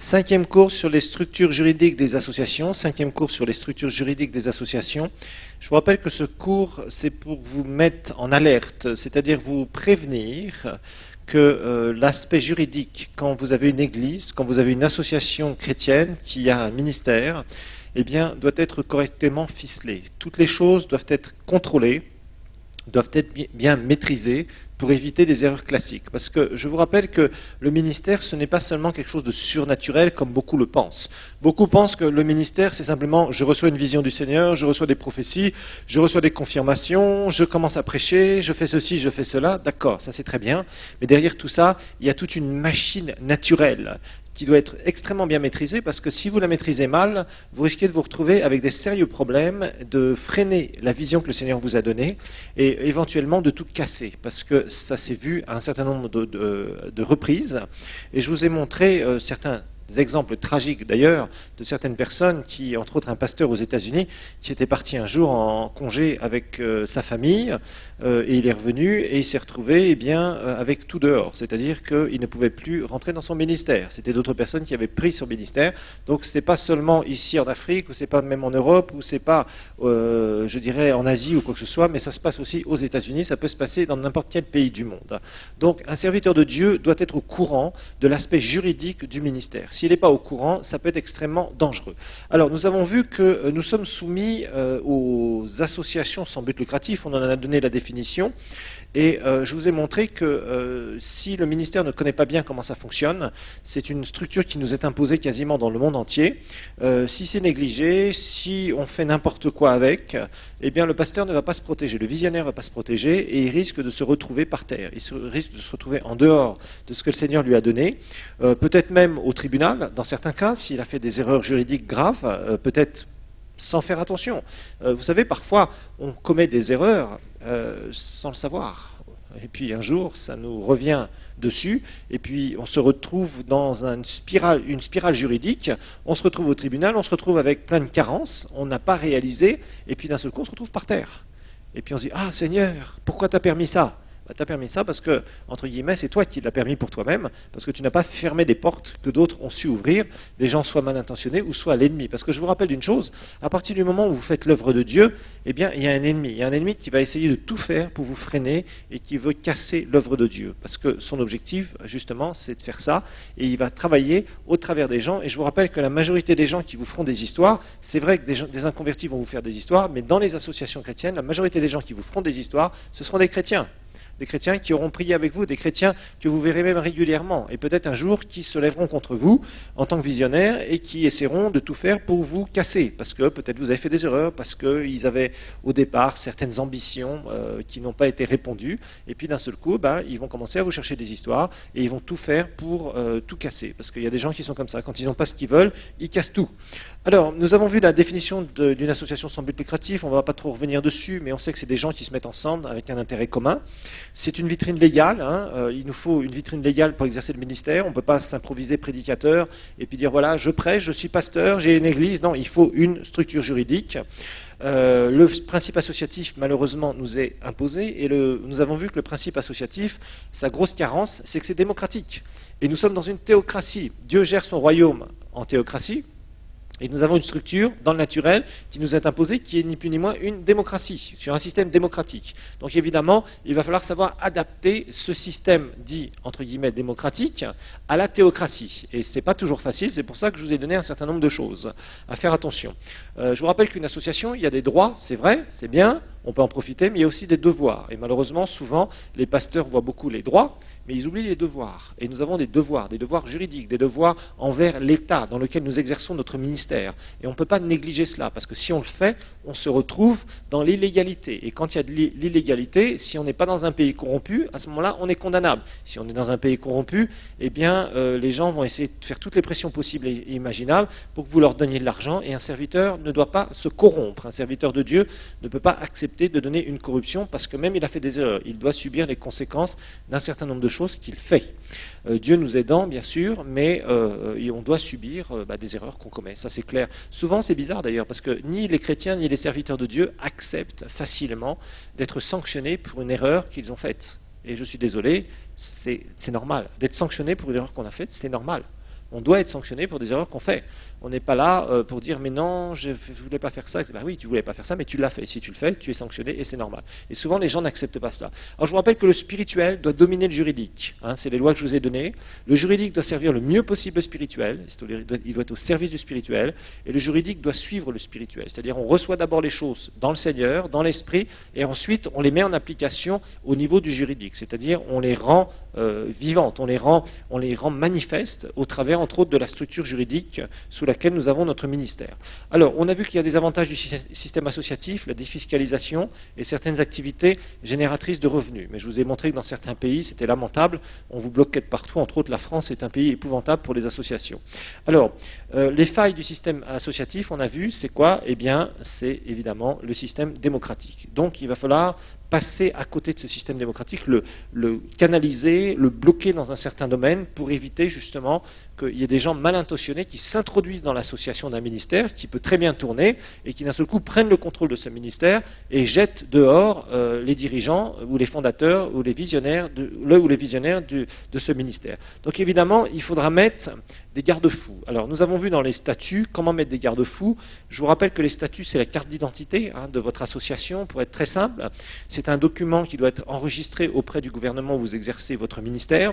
Cinquième cours sur les structures juridiques des associations. Cinquième cours sur les structures juridiques des associations. Je vous rappelle que ce cours, c'est pour vous mettre en alerte, c'est-à-dire vous prévenir que l'aspect juridique, quand vous avez une église, quand vous avez une association chrétienne qui a un ministère, eh bien, doit être correctement ficelé. Toutes les choses doivent être contrôlées, doivent être bien maîtrisées pour éviter des erreurs classiques. Parce que je vous rappelle que le ministère, ce n'est pas seulement quelque chose de surnaturel comme beaucoup le pensent. Beaucoup pensent que le ministère, c'est simplement je reçois une vision du Seigneur, je reçois des prophéties, je reçois des confirmations, je commence à prêcher, je fais ceci, je fais cela. D'accord, ça c'est très bien. Mais derrière tout ça, il y a toute une machine naturelle qui doit être extrêmement bien maîtrisée, parce que si vous la maîtrisez mal, vous risquez de vous retrouver avec des sérieux problèmes, de freiner la vision que le Seigneur vous a donnée, et éventuellement de tout casser, parce que ça s'est vu à un certain nombre de reprises, et je vous ai montré certains exemples tragiques d'ailleurs de certaines personnes qui, entre autres un pasteur aux États-Unis, qui était parti un jour en congé avec sa famille, et il est revenu et il s'est retrouvé avec tout dehors, c'est-à-dire qu'il ne pouvait plus rentrer dans son ministère. C'était d'autres personnes qui avaient pris son ministère. Donc c'est pas seulement ici en Afrique, ou c'est pas même en Europe, ou c'est pas, je dirais, en Asie ou quoi que ce soit, mais ça se passe aussi aux États-Unis, ça peut se passer dans n'importe quel pays du monde. Donc un serviteur de Dieu doit être au courant de l'aspect juridique du ministère. S'il n'est pas au courant, ça peut être extrêmement dangereux. Alors nous avons vu que nous sommes soumis aux associations sans but lucratif, on en a donné la définition, et je vous ai montré que si le ministère ne connaît pas bien comment ça fonctionne, c'est une structure qui nous est imposée quasiment dans le monde entier. Si c'est négligé, si on fait n'importe quoi avec, eh bien le pasteur ne va pas se protéger, le visionnaire ne va pas se protéger, et il risque de se retrouver par terre. Il risque de se retrouver en dehors de ce que le Seigneur lui a donné, peut-être même au tribunal, dans certains cas, s'il a fait des erreurs juridiques graves, peut-être sans faire attention. Vous savez, parfois, on commet des erreurs sans le savoir. Et puis un jour, ça nous revient dessus, et puis on se retrouve dans une spirale juridique, on se retrouve au tribunal, on se retrouve avec plein de carences, on n'a pas réalisé, et puis d'un seul coup, on se retrouve par terre. Et puis on se dit, ah Seigneur, pourquoi t'as permis ça ? Tu as permis ça parce que, entre guillemets, c'est toi qui l'as permis pour toi-même, parce que tu n'as pas fermé des portes que d'autres ont su ouvrir, des gens soit mal intentionnés ou soit l'ennemi. Parce que je vous rappelle d'une chose, à partir du moment où vous faites l'œuvre de Dieu, eh bien, il y a un ennemi. Il y a un ennemi qui va essayer de tout faire pour vous freiner et qui veut casser l'œuvre de Dieu. Parce que son objectif, justement, c'est de faire ça, et il va travailler au travers des gens. Et je vous rappelle que la majorité des gens qui vous feront des histoires, c'est vrai que des inconvertis vont vous faire des histoires, mais dans les associations chrétiennes, la majorité des gens qui vous feront des histoires, ce seront des chrétiens. Des chrétiens qui auront prié avec vous, des chrétiens que vous verrez même régulièrement, et peut-être un jour qui se lèveront contre vous en tant que visionnaires et qui essaieront de tout faire pour vous casser, parce que peut-être vous avez fait des erreurs, parce qu'ils avaient au départ certaines ambitions qui n'ont pas été répondues, et puis d'un seul coup, ils vont commencer à vous chercher des histoires, et ils vont tout faire pour tout casser, parce qu'il y a des gens qui sont comme ça, quand ils n'ont pas ce qu'ils veulent, ils cassent tout. Alors, nous avons vu la définition d'une association sans but lucratif, on ne va pas trop revenir dessus, mais on sait que c'est des gens qui se mettent ensemble avec un intérêt commun. C'est une vitrine légale, il nous faut une vitrine légale pour exercer le ministère, on ne peut pas s'improviser prédicateur et puis dire voilà, je prêche, je suis pasteur, j'ai une église, non, il faut une structure juridique. Le principe associatif, malheureusement, nous est imposé, et nous avons vu que le principe associatif, sa grosse carence, c'est que c'est démocratique. Et nous sommes dans une théocratie, Dieu gère son royaume en théocratie, et nous avons une structure dans le naturel qui nous est imposée, qui est ni plus ni moins une démocratie, sur un système démocratique. Donc évidemment, il va falloir savoir adapter ce système dit, entre guillemets, démocratique, à la théocratie. Et ce n'est pas toujours facile, c'est pour ça que je vous ai donné un certain nombre de choses à faire attention. Je vous rappelle qu'une association, il y a des droits, c'est vrai, c'est bien, on peut en profiter, mais il y a aussi des devoirs. Et malheureusement, souvent, les pasteurs voient beaucoup les droits, mais ils oublient les devoirs. Et nous avons des devoirs juridiques, des devoirs envers l'État dans lequel nous exerçons notre ministère. Et on ne peut pas négliger cela, parce que si on le fait, on se retrouve dans l'illégalité. Et quand il y a de l'illégalité, si on n'est pas dans un pays corrompu, à ce moment-là, on est condamnable. Si on est dans un pays corrompu, eh bien, les gens vont essayer de faire toutes les pressions possibles et imaginables pour que vous leur donniez de l'argent, et un serviteur ne doit pas se corrompre. Un serviteur de Dieu ne peut pas accepter de donner une corruption, parce que même il a fait des erreurs. Il doit subir les conséquences d'un certain nombre de choses qu'il fait. Dieu nous aidant, bien sûr, mais on doit subir des erreurs qu'on commet, ça c'est clair. Souvent c'est bizarre d'ailleurs, parce que ni les chrétiens ni les serviteurs de Dieu acceptent facilement d'être sanctionnés pour une erreur qu'ils ont faite. Et je suis désolé, c'est normal. D'être sanctionné pour une erreur qu'on a faite, c'est normal. On doit être sanctionné pour des erreurs qu'on fait. On n'est pas là pour dire mais non, je ne voulais pas faire ça. Ben oui, tu ne voulais pas faire ça, mais tu l'as fait. Si tu le fais, tu es sanctionné et c'est normal. Et souvent, les gens n'acceptent pas cela. Alors, je vous rappelle que le spirituel doit dominer le juridique. Hein, c'est les lois que je vous ai données. Le juridique doit servir le mieux possible le spirituel. Il doit être au service du spirituel. Et le juridique doit suivre le spirituel. C'est-à-dire, on reçoit d'abord les choses dans le Seigneur, dans l'esprit, et ensuite, on les met en application au niveau du juridique. C'est-à-dire, on les rend vivantes, on les rend manifestes au travers, entre autres, de la structure juridique sous laquelle nous avons notre ministère. Alors, on a vu qu'il y a des avantages du système associatif, la défiscalisation et certaines activités génératrices de revenus. Mais je vous ai montré que dans certains pays, c'était lamentable. On vous bloquait de partout. Entre autres, la France est un pays épouvantable pour les associations. Alors, les failles du système associatif, on a vu, c'est quoi? Eh bien, c'est évidemment le système démocratique. Donc, il va falloir passer à côté de ce système démocratique, le canaliser, le bloquer dans un certain domaine pour éviter justement qu'il y ait des gens mal intentionnés qui s'introduisent dans l'association d'un ministère qui peut très bien tourner et qui d'un seul coup prennent le contrôle de ce ministère et jettent dehors les dirigeants ou les fondateurs ou les visionnaires de ce ministère. Donc évidemment, il faudra mettre des garde-fous. Alors nous avons vu dans les statuts comment mettre des garde-fous. Je vous rappelle que les statuts, c'est la carte d'identité de votre association, pour être très simple. C'est un document qui doit être enregistré auprès du gouvernement où vous exercez votre ministère.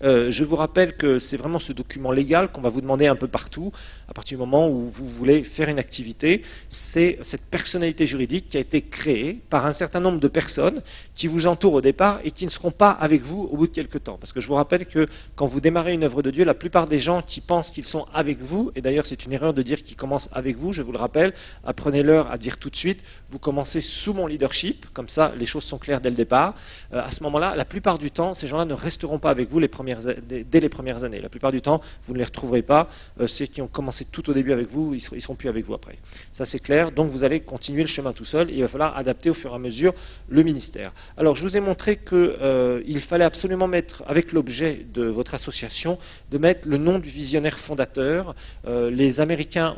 Je vous rappelle que c'est vraiment ce document légal qu'on va vous demander un peu partout, à partir du moment où vous voulez faire une activité. C'est cette personnalité juridique qui a été créée par un certain nombre de personnes qui vous entourent au départ et qui ne seront pas avec vous au bout de quelques temps. Parce que je vous rappelle que quand vous démarrez une œuvre de Dieu, la plupart des gens qui pensent qu'ils sont avec vous, et d'ailleurs c'est une erreur de dire qu'ils commencent avec vous, je vous le rappelle, apprenez-leur à dire tout de suite, vous commencez sous mon leadership, comme ça les choses sont claires dès le départ. À ce moment-là, la plupart du temps, ces gens-là ne resteront pas avec vous dès les premières années. La plupart du temps, vous ne les retrouverez pas. Ceux qui ont commencé tout au début avec vous, ils ne seront plus avec vous après. Ça, c'est clair. Donc, vous allez continuer le chemin tout seul et il va falloir adapter au fur et à mesure le ministère. Alors, je vous ai montré qu'il fallait absolument mettre, avec l'objet de votre association, de mettre le nom du visionnaire fondateur. Les Américains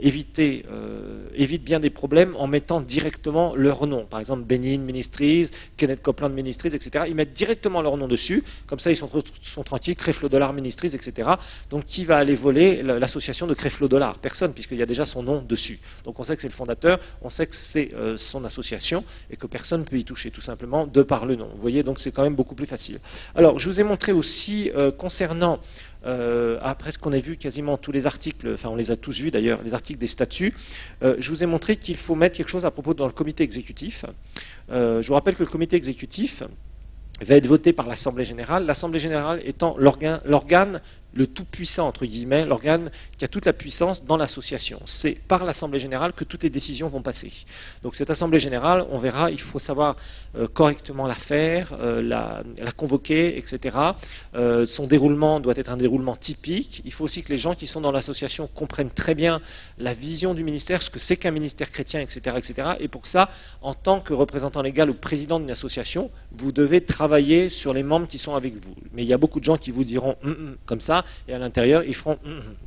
évitent bien des problèmes en mettant directement leur nom. Par exemple, Benin Ministries, Kenneth Copeland Ministries, etc. Ils mettent directement leur nom dessus. Comme ça, ils sont tranquilles, Creflo Dollar Ministries, etc. Donc, qui va aller voler l'association de Creflo Dollar? Personne, puisqu'il y a déjà son nom dessus. Donc, on sait que c'est le fondateur, on sait que c'est son association et que personne ne peut y toucher, tout simplement, de par le nom. Vous voyez, donc c'est quand même beaucoup plus facile. Alors, je vous ai montré aussi, concernant après ce qu'on a vu quasiment tous les articles, enfin on les a tous vus d'ailleurs, les articles des statuts, je vous ai montré qu'il faut mettre quelque chose à propos dans le comité exécutif. Je vous rappelle que le comité exécutif va être voté par l'Assemblée générale, l'Assemblée générale étant l'organe le tout-puissant, entre guillemets, l'organe qui a toute la puissance dans l'association. C'est par l'Assemblée générale que toutes les décisions vont passer. Donc cette Assemblée générale, on verra, il faut savoir correctement la faire, la convoquer, etc. Son déroulement doit être un déroulement typique. Il faut aussi que les gens qui sont dans l'association comprennent très bien la vision du ministère, ce que c'est qu'un ministère chrétien, etc., etc. Et pour ça, en tant que représentant légal ou président d'une association, vous devez travailler sur les membres qui sont avec vous. Mais il y a beaucoup de gens qui vous diront comme ça, et à l'intérieur, ils feront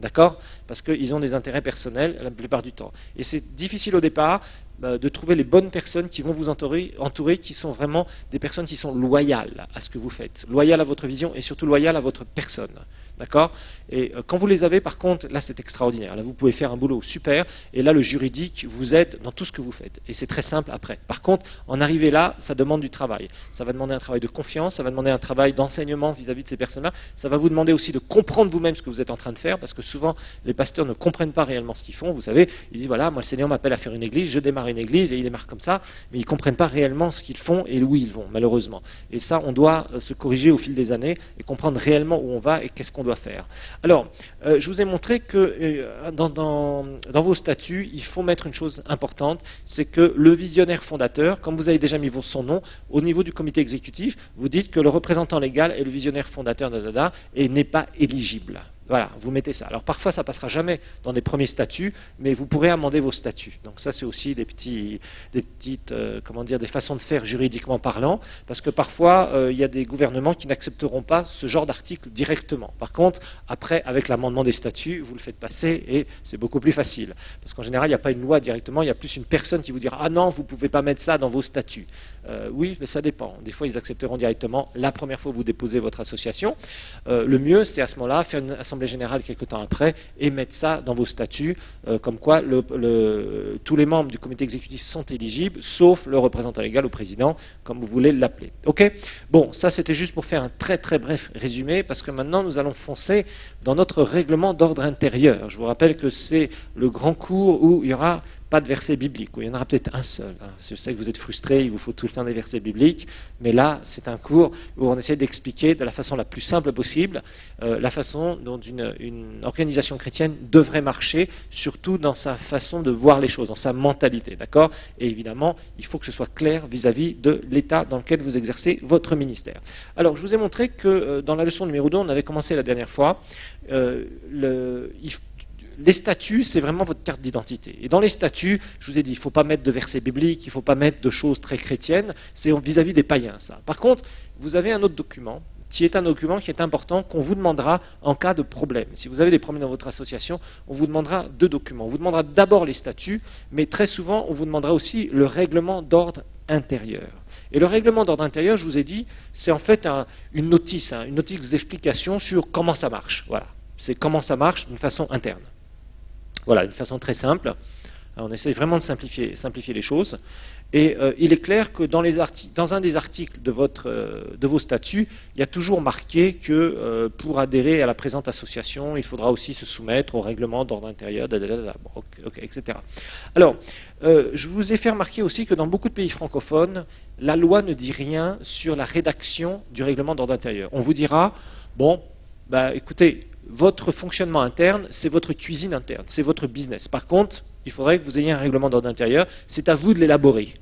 d'accord, parce qu'ils ont des intérêts personnels la plupart du temps. Et c'est difficile au départ de trouver les bonnes personnes qui vont vous entourer, qui sont vraiment des personnes qui sont loyales à ce que vous faites, loyales à votre vision et surtout loyales à votre personne. D'accord? Et quand vous les avez, par contre, là c'est extraordinaire. Là vous pouvez faire un boulot super, et là le juridique vous aide dans tout ce que vous faites. Et c'est très simple après. Par contre, en arriver là, ça demande du travail. Ça va demander un travail de confiance, ça va demander un travail d'enseignement vis-à-vis de ces personnes-là. Ça va vous demander aussi de comprendre vous-même ce que vous êtes en train de faire, parce que souvent les pasteurs ne comprennent pas réellement ce qu'ils font. Vous savez, ils disent voilà, moi le Seigneur m'appelle à faire une église, je démarre une église, et ils démarrent comme ça, mais ils ne comprennent pas réellement ce qu'ils font et où ils vont, malheureusement. Et ça, on doit se corriger au fil des années et comprendre réellement où on va et qu'est-ce qu'on doit faire. Alors, je vous ai montré que dans vos statuts, il faut mettre une chose importante, c'est que le visionnaire fondateur, comme vous avez déjà mis son nom, au niveau du comité exécutif, vous dites que le représentant légal est le visionnaire fondateur, et n'est pas éligible. Voilà, vous mettez ça. Alors parfois, ça ne passera jamais dans les premiers statuts, mais vous pourrez amender vos statuts. Donc ça, c'est aussi des façons de faire juridiquement parlant, parce que parfois, il y a des gouvernements qui n'accepteront pas ce genre d'article directement. Par contre, après, avec l'amendement des statuts, vous le faites passer et c'est beaucoup plus facile. Parce qu'en général, il n'y a pas une loi directement, il y a plus une personne qui vous dira « Ah non, vous ne pouvez pas mettre ça dans vos statuts ». Oui, mais ça dépend. Des fois, ils accepteront directement la première fois que vous déposez votre association. Le mieux, c'est à ce moment-là, faire une assemblée l'Assemblée générale quelque temps après et mettre ça dans vos statuts, comme quoi tous les membres du comité exécutif sont éligibles, sauf le représentant légal ou président, comme vous voulez l'appeler. Ok? Bon, ça c'était juste pour faire un très très bref résumé, parce que maintenant nous allons foncer dans notre règlement d'ordre intérieur. Je vous rappelle que c'est le grand cours où il y aura pas de verset biblique, où il y en aura peut-être un seul. Je sais que vous êtes frustrés, il vous faut tout le temps des versets bibliques, mais là, c'est un cours où on essaie d'expliquer de la façon la plus simple possible la façon dont une organisation chrétienne devrait marcher, surtout dans sa façon de voir les choses, dans sa mentalité, d'accord? Et évidemment, il faut que ce soit clair vis-à-vis de l'état dans lequel vous exercez votre ministère. Alors, je vous ai montré que dans la leçon numéro 2, on avait commencé la dernière fois, les statuts, c'est vraiment votre carte d'identité. Et dans les statuts, je vous ai dit, il ne faut pas mettre de versets bibliques, il ne faut pas mettre de choses très chrétiennes, c'est vis-à-vis des païens, ça. Par contre, vous avez un autre document, qui est un document qui est important, qu'on vous demandera en cas de problème. Si vous avez des problèmes dans votre association, on vous demandera 2 documents. On vous demandera d'abord les statuts, mais très souvent, on vous demandera aussi le règlement d'ordre intérieur. Et le règlement d'ordre intérieur, je vous ai dit, c'est en fait une notice d'explication sur comment ça marche. Voilà. C'est comment ça marche d'une façon interne. Voilà, une façon très simple. On essaie vraiment de simplifier les choses. Et il est clair que dans un des articles de vos statuts, il y a toujours marqué que pour adhérer à la présente association, il faudra aussi se soumettre au règlement d'ordre intérieur, etc. Alors, je vous ai fait remarquer aussi que dans beaucoup de pays francophones, la loi ne dit rien sur la rédaction du règlement d'ordre intérieur. On vous dira, bon, bah, écoutez, votre fonctionnement interne, c'est votre cuisine interne, c'est votre business. Par contre, il faudrait que vous ayez un règlement d'ordre intérieur, c'est à vous de l'élaborer.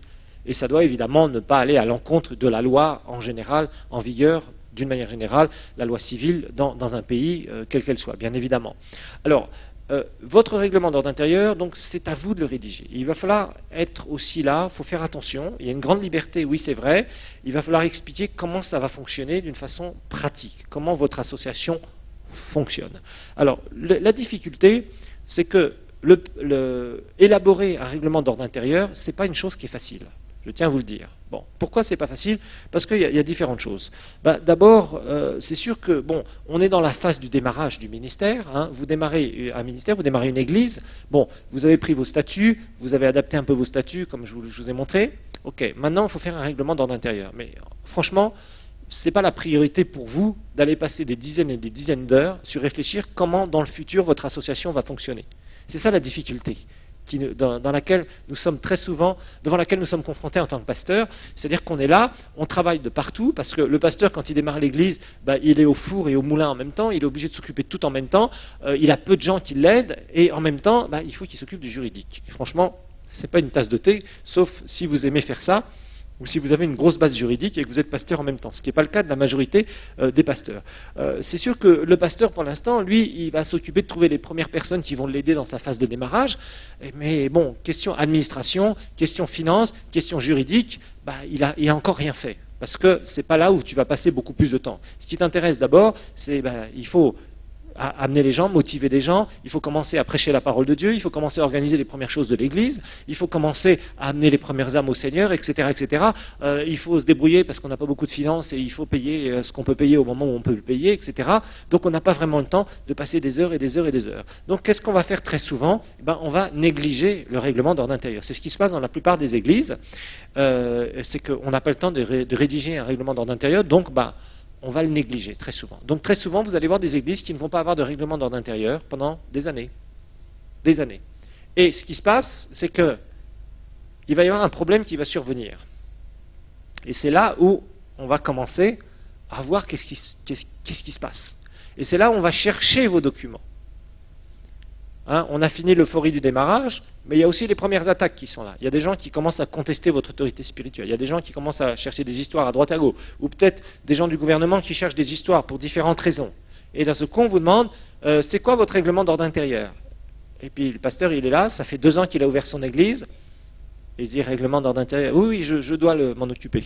Et ça doit évidemment ne pas aller à l'encontre de la loi en général, en vigueur, d'une manière générale, la loi civile dans un pays, quelle qu'elle soit, bien évidemment. Alors, votre règlement d'ordre intérieur, donc c'est à vous de le rédiger. Il va falloir être aussi là, il faut faire attention, il y a une grande liberté, oui c'est vrai, il va falloir expliquer comment ça va fonctionner d'une façon pratique, comment votre association fonctionne. Alors, la difficulté, c'est que élaborer un règlement d'ordre intérieur, ce n'est pas une chose qui est facile. Je tiens à vous le dire. Bon, pourquoi c'est pas facile? Parce qu'il y a différentes choses. D'abord, c'est sûr que, bon, on est dans la phase du démarrage du ministère. Hein. Vous démarrez un ministère, vous démarrez une église. Bon, vous avez pris vos statuts, vous avez adapté un peu vos statuts, comme je vous ai montré. Ok, maintenant, il faut faire un règlement d'ordre intérieur. Mais franchement, ce n'est pas la priorité pour vous d'aller passer des dizaines et des dizaines d'heures sur réfléchir comment, dans le futur, votre association va fonctionner. C'est ça la difficulté dans laquelle nous sommes très souvent, devant laquelle nous sommes confrontés en tant que pasteur. C'est-à-dire qu'on est là, on travaille de partout, parce que le pasteur, quand il démarre l'église, il est au four et au moulin en même temps, il est obligé de s'occuper de tout en même temps, il a peu de gens qui l'aident, et en même temps, il faut qu'il s'occupe du juridique. Et franchement, ce n'est pas une tasse de thé, sauf si vous aimez faire ça, ou si vous avez une grosse base juridique et que vous êtes pasteur en même temps, ce qui n'est pas le cas de la majorité des pasteurs. C'est sûr que le pasteur, pour l'instant, lui, il va s'occuper de trouver les premières personnes qui vont l'aider dans sa phase de démarrage, mais bon, question administration, question finance, question juridique, il a encore rien fait, parce que ce n'est pas là où tu vas passer beaucoup plus de temps. Ce qui t'intéresse d'abord, c'est il faut amener les gens, motiver les gens, il faut commencer à prêcher la parole de Dieu, il faut commencer à organiser les premières choses de l'Église, il faut commencer à amener les premières âmes au Seigneur, etc. etc. Il faut se débrouiller parce qu'on n'a pas beaucoup de finances et il faut payer ce qu'on peut payer au moment où on peut le payer, etc. Donc on n'a pas vraiment le temps de passer des heures et des heures et des heures. Donc qu'est-ce qu'on va faire très souvent? On va négliger le règlement d'ordre intérieur. C'est ce qui se passe dans la plupart des églises, c'est qu'on n'a pas le temps de rédiger un règlement d'ordre intérieur, donc on va le négliger très souvent. Donc très souvent, vous allez voir des églises qui ne vont pas avoir de règlement d'ordre intérieur pendant des années. Des années. Et ce qui se passe, c'est qu'il va y avoir un problème qui va survenir. Et c'est là où on va commencer à voir qu'est-ce qui se passe. Et c'est là où on va chercher vos documents. Hein, on a fini l'euphorie du démarrage, mais il y a aussi les premières attaques qui sont là. Il y a des gens qui commencent à contester votre autorité spirituelle. Il y a des gens qui commencent à chercher des histoires à droite à gauche. Ou peut-être des gens du gouvernement qui cherchent des histoires pour différentes raisons. Et dans ce coup, on vous demande, c'est quoi votre règlement d'ordre intérieur? Et puis le pasteur, il est là, ça fait 2 ans qu'il a ouvert son église. Et il dit, règlement d'ordre intérieur, oui, je dois m'en occuper.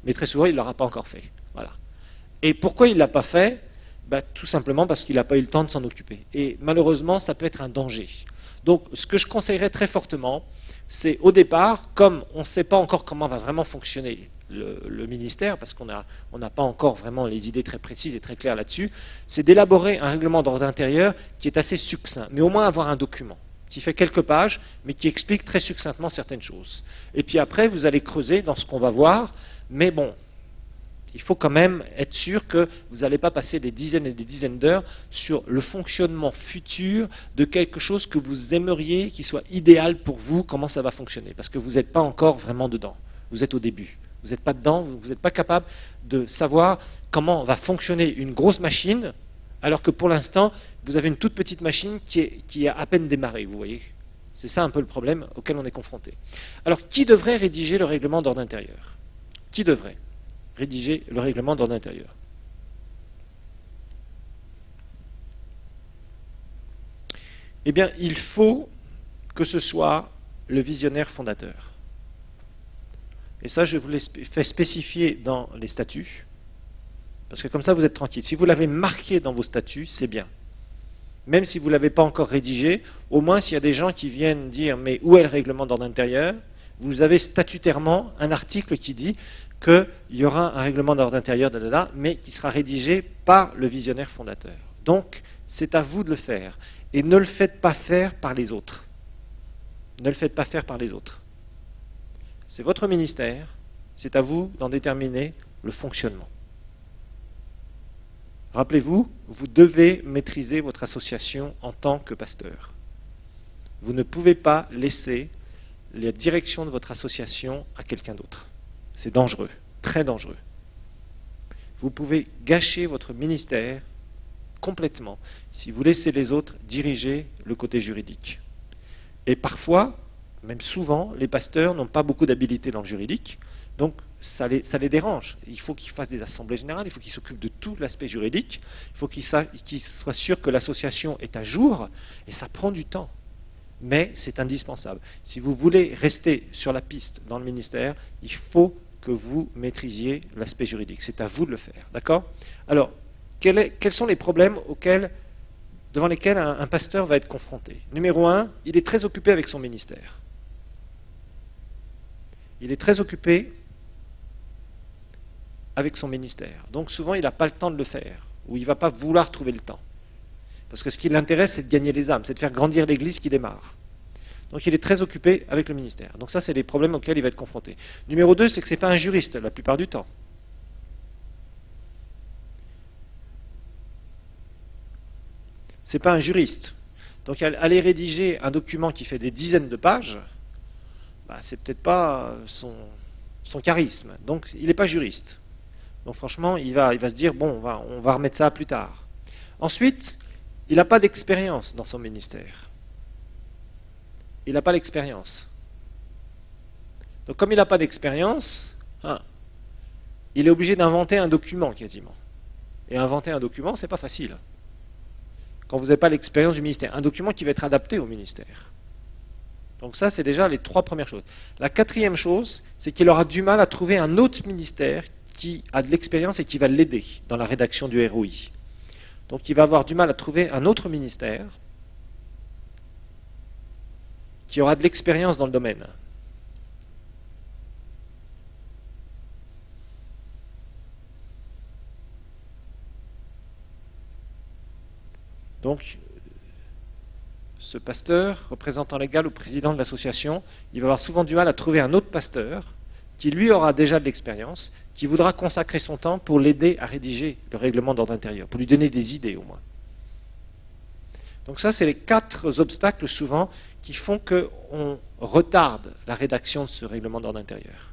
Mais très souvent, il ne l'aura pas encore fait. Voilà. Et pourquoi il ne l'a pas fait? Tout simplement parce qu'il n'a pas eu le temps de s'en occuper. Et malheureusement, ça peut être un danger. Donc, ce que je conseillerais très fortement, c'est au départ, comme on ne sait pas encore comment va vraiment fonctionner le ministère, parce qu'on n'a pas encore vraiment les idées très précises et très claires là-dessus, c'est d'élaborer un règlement d'ordre intérieur qui est assez succinct, mais au moins avoir un document qui fait quelques pages, mais qui explique très succinctement certaines choses. Et puis après, vous allez creuser dans ce qu'on va voir, mais bon, il faut quand même être sûr que vous n'allez pas passer des dizaines et des dizaines d'heures sur le fonctionnement futur de quelque chose que vous aimeriez qui soit idéal pour vous, comment ça va fonctionner, parce que vous n'êtes pas encore vraiment dedans, vous êtes au début. Vous n'êtes pas dedans, vous n'êtes pas capable de savoir comment va fonctionner une grosse machine, alors que pour l'instant, vous avez une toute petite machine qui a à peine démarré, vous voyez. C'est ça un peu le problème auquel on est confronté. Alors, qui devrait rédiger le règlement d'ordre intérieur? Qui devrait rédiger le règlement d'ordre intérieur? Eh bien, il faut que ce soit le visionnaire fondateur. Et ça, je vous l'ai fait spécifier dans les statuts, parce que comme ça, vous êtes tranquille. Si vous l'avez marqué dans vos statuts, c'est bien. Même si vous ne l'avez pas encore rédigé, au moins s'il y a des gens qui viennent dire « mais où est le règlement d'ordre intérieur ?» vous avez statutairement un article qui dit qu'il y aura un règlement d'ordre intérieur, mais qui sera rédigé par le visionnaire fondateur. Donc, c'est à vous de le faire. Et ne le faites pas faire par les autres. Ne le faites pas faire par les autres. C'est votre ministère, c'est à vous d'en déterminer le fonctionnement. Rappelez-vous, vous devez maîtriser votre association en tant que pasteur. Vous ne pouvez pas laisser la direction de votre association à quelqu'un d'autre. C'est dangereux, très dangereux. Vous pouvez gâcher votre ministère complètement si vous laissez les autres diriger le côté juridique. Et parfois, même souvent, les pasteurs n'ont pas beaucoup d'habilité dans le juridique, donc ça les dérange. Il faut qu'ils fassent des assemblées générales, il faut qu'ils s'occupent de tout l'aspect juridique, il faut qu'ils soient sûrs que l'association est à jour, et ça prend du temps. Mais c'est indispensable. Si vous voulez rester sur la piste dans le ministère, il faut que vous maîtrisiez l'aspect juridique. C'est à vous de le faire. D'accord? Alors, quels sont les problèmes devant lesquels un pasteur va être confronté? Numéro 1, il est très occupé avec son ministère. Il est très occupé avec son ministère. Donc souvent, il n'a pas le temps de le faire, ou il ne va pas vouloir trouver le temps. Parce que ce qui l'intéresse, c'est de gagner les âmes, c'est de faire grandir l'Église qui démarre. Donc il est très occupé avec le ministère. Donc ça, c'est les problèmes auxquels il va être confronté. Numéro 2, c'est que ce n'est pas un juriste la plupart du temps. Ce n'est pas un juriste. Donc aller rédiger un document qui fait des dizaines de pages, c'est peut-être pas son charisme. Donc il n'est pas juriste. Donc franchement, il va se dire, bon, on va remettre ça plus tard. Ensuite, il n'a pas d'expérience dans son ministère. Il n'a pas l'expérience. Donc comme il n'a pas d'expérience, il est obligé d'inventer un document quasiment. Et inventer un document, c'est pas facile. Quand vous n'avez pas l'expérience du ministère. Un document qui va être adapté au ministère. Donc ça, c'est déjà les 3 premières choses. La 4e chose, c'est qu'il aura du mal à trouver un autre ministère qui a de l'expérience et qui va l'aider dans la rédaction du ROI. Donc il va avoir du mal à trouver un autre ministère qui aura de l'expérience dans le domaine. Donc, ce pasteur, représentant légal ou président de l'association, il va avoir souvent du mal à trouver un autre pasteur qui lui aura déjà de l'expérience, qui voudra consacrer son temps pour l'aider à rédiger le règlement d'ordre intérieur, pour lui donner des idées au moins. Donc ça, c'est les 4 obstacles souvent qui font qu'on retarde la rédaction de ce règlement d'ordre intérieur.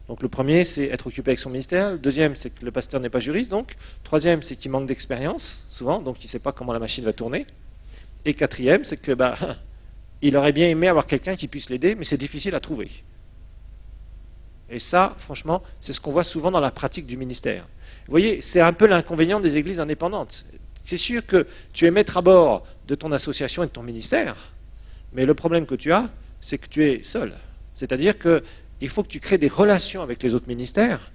Donc le premier, c'est être occupé avec son ministère. Le deuxième, c'est que le pasteur n'est pas juriste. Donc, troisième, c'est qu'il manque d'expérience, souvent, donc il ne sait pas comment la machine va tourner. Et quatrième, c'est que il aurait bien aimé avoir quelqu'un qui puisse l'aider, mais c'est difficile à trouver. Et ça, franchement, c'est ce qu'on voit souvent dans la pratique du ministère. Vous voyez, c'est un peu l'inconvénient des églises indépendantes. C'est sûr que tu es maître à bord de ton association et de ton ministère, mais le problème que tu as, c'est que tu es seul. C'est-à-dire qu'il faut que tu crées des relations avec les autres ministères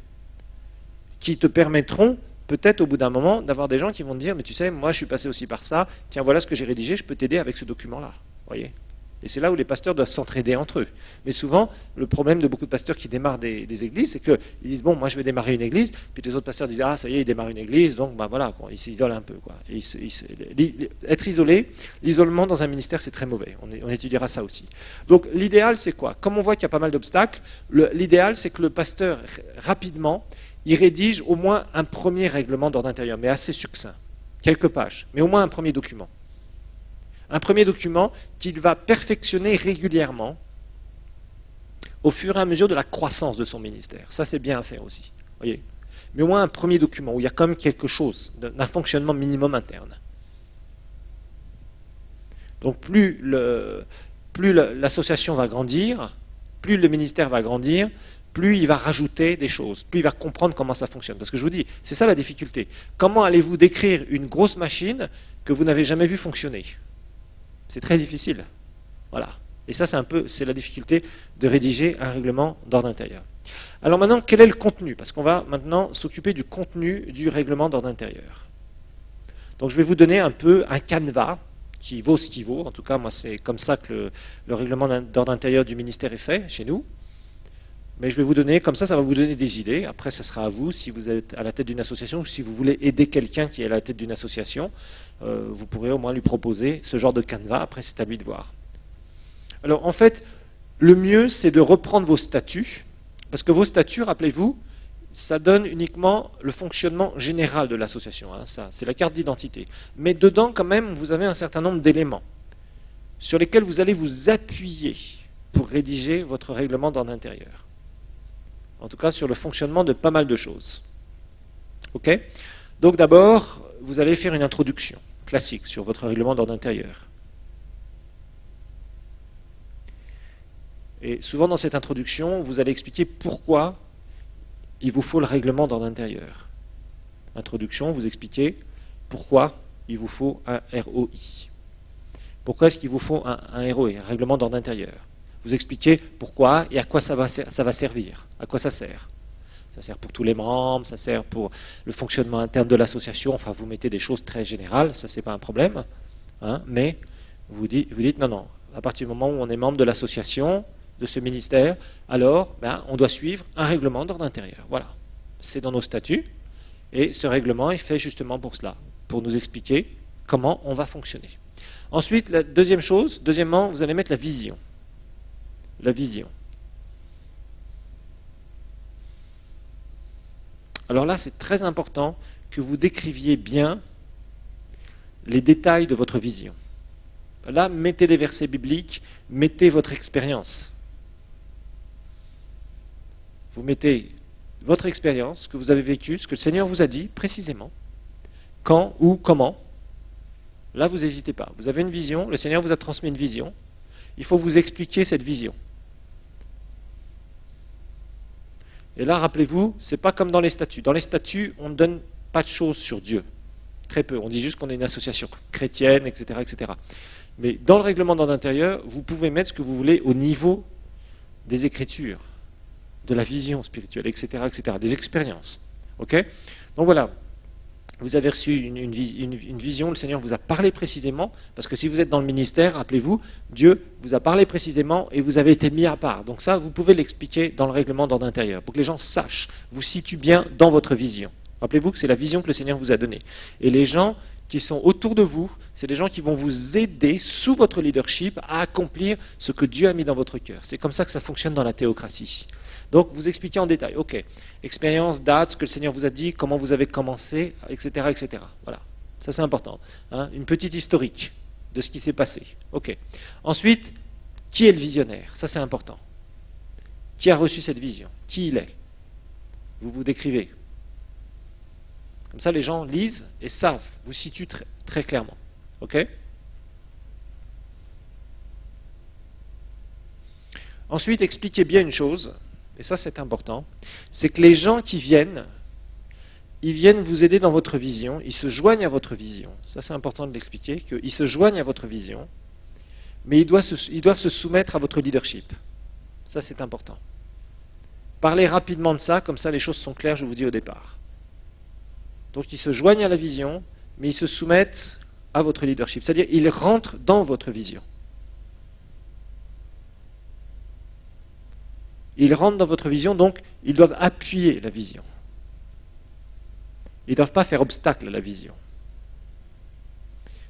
qui te permettront, peut-être au bout d'un moment, d'avoir des gens qui vont te dire « mais tu sais, moi je suis passé aussi par ça, tiens voilà ce que j'ai rédigé, je peux t'aider avec ce document-là. » Voyez ? Et c'est là où les pasteurs doivent s'entraider entre eux. Mais souvent, le problème de beaucoup de pasteurs qui démarrent des églises, c'est qu'ils disent, bon, moi je vais démarrer une église, puis les autres pasteurs disent, ah ça y est, ils démarrent une église, donc ben voilà, quoi, ils s'isolent un peu. Quoi. Être isolé, l'isolement dans un ministère, c'est très mauvais. On étudiera ça aussi. Donc l'idéal, c'est quoi? Comme on voit qu'il y a pas mal d'obstacles, l'idéal, c'est que le pasteur, rapidement, il rédige au moins un premier règlement d'ordre intérieur, mais assez succinct, quelques pages, mais au moins un premier document. Un premier document qu'il va perfectionner régulièrement au fur et à mesure de la croissance de son ministère. Ça, c'est bien à faire aussi. Voyez. Mais au moins un premier document où il y a quand même quelque chose, d'un fonctionnement minimum interne. Donc plus l'association va grandir, plus le ministère va grandir, plus il va rajouter des choses, plus il va comprendre comment ça fonctionne. Parce que je vous dis, c'est ça la difficulté. Comment allez-vous décrire une grosse machine que vous n'avez jamais vue fonctionner? C'est très difficile. Voilà. Et ça, c'est la difficulté de rédiger un règlement d'ordre intérieur. Alors maintenant, quel est le contenu? Parce qu'on va maintenant s'occuper du contenu du règlement d'ordre intérieur. Donc je vais vous donner un peu un canevas qui vaut ce qu'il vaut. En tout cas, moi, c'est comme ça que le règlement d'ordre intérieur du ministère est fait chez nous. Mais je vais vous donner, comme ça va vous donner des idées. Après, ça sera à vous, si vous êtes à la tête d'une association, ou si vous voulez aider quelqu'un qui est à la tête d'une association, vous pourrez au moins lui proposer ce genre de canevas. Après, c'est à lui de voir. Alors, en fait, le mieux, c'est de reprendre vos statuts, parce que vos statuts, rappelez-vous, ça donne uniquement le fonctionnement général de l'association. Hein, ça, c'est la carte d'identité. Mais dedans, quand même, vous avez un certain nombre d'éléments sur lesquels vous allez vous appuyer pour rédiger votre règlement d'ordre intérieur. En tout cas, sur le fonctionnement de pas mal de choses. OK? Donc d'abord, vous allez faire une introduction classique sur votre règlement d'ordre intérieur. Et souvent dans cette introduction, vous allez expliquer pourquoi il vous faut le règlement d'ordre intérieur. Introduction, vous expliquez pourquoi il vous faut un ROI. Pourquoi est-ce qu'il vous faut un ROI, un règlement d'ordre intérieur? Vous expliquez pourquoi et à quoi ça va servir, à quoi ça sert. Ça sert pour tous les membres, ça sert pour le fonctionnement interne de l'association, enfin vous mettez des choses très générales, ça c'est pas un problème, hein, mais vous dites non, à partir du moment où on est membre de l'association, de ce ministère, alors on doit suivre un règlement d'ordre intérieur. Voilà, c'est dans nos statuts, et ce règlement est fait justement pour cela, pour nous expliquer comment on va fonctionner. Ensuite, la deuxièmement, vous allez mettre la vision. La vision. Alors là, c'est très important que vous décriviez bien les détails de votre vision. Là, mettez des versets bibliques, mettez votre expérience. Vous mettez votre expérience, ce que vous avez vécu, ce que le Seigneur vous a dit précisément, quand, où, comment. Là, vous n'hésitez pas. Vous avez une vision, le Seigneur vous a transmis une vision. Il faut vous expliquer cette vision. Et là, rappelez-vous, ce n'est pas comme dans les statuts. Dans les statuts, on ne donne pas de choses sur Dieu. Très peu. On dit juste qu'on est une association chrétienne, etc., etc. Mais dans le règlement d'ordre intérieur, vous pouvez mettre ce que vous voulez au niveau des Écritures, de la vision spirituelle, etc., etc., des expériences. Ok? Donc voilà. Vous avez reçu une vision, le Seigneur vous a parlé précisément, parce que si vous êtes dans le ministère, rappelez-vous, Dieu vous a parlé précisément et vous avez été mis à part. Donc ça, vous pouvez l'expliquer dans le règlement d'ordre intérieur, pour que les gens sachent, vous situent bien dans votre vision. Rappelez-vous que c'est la vision que le Seigneur vous a donnée. Et les gens qui sont autour de vous, c'est des gens qui vont vous aider, sous votre leadership, à accomplir ce que Dieu a mis dans votre cœur. C'est comme ça que ça fonctionne dans la théocratie. Donc, vous expliquez en détail, ok, expérience, date, ce que le Seigneur vous a dit, comment vous avez commencé, etc., etc. Voilà, ça c'est important. Hein. Une petite historique de ce qui s'est passé. Ok. Ensuite, qui est le visionnaire? Ça c'est important. Qui a reçu cette vision? Qui il est? Vous vous décrivez. Comme ça, les gens lisent et savent, vous situent très, très clairement. Ok? Ensuite, expliquez bien une chose. Et ça c'est important, c'est que les gens qui viennent, ils viennent vous aider dans votre vision, ils se joignent à votre vision. Ça c'est important de l'expliquer, qu'ils se joignent à votre vision, mais ils doivent se soumettre à votre leadership. Ça c'est important. Parlez rapidement de ça, comme ça les choses sont claires, je vous dis au départ. Donc ils se joignent à la vision, mais ils se soumettent à votre leadership. C'est-à-dire ils rentrent dans votre vision. Ils rentrent dans votre vision, donc ils doivent appuyer la vision. Ils ne doivent pas faire obstacle à la vision.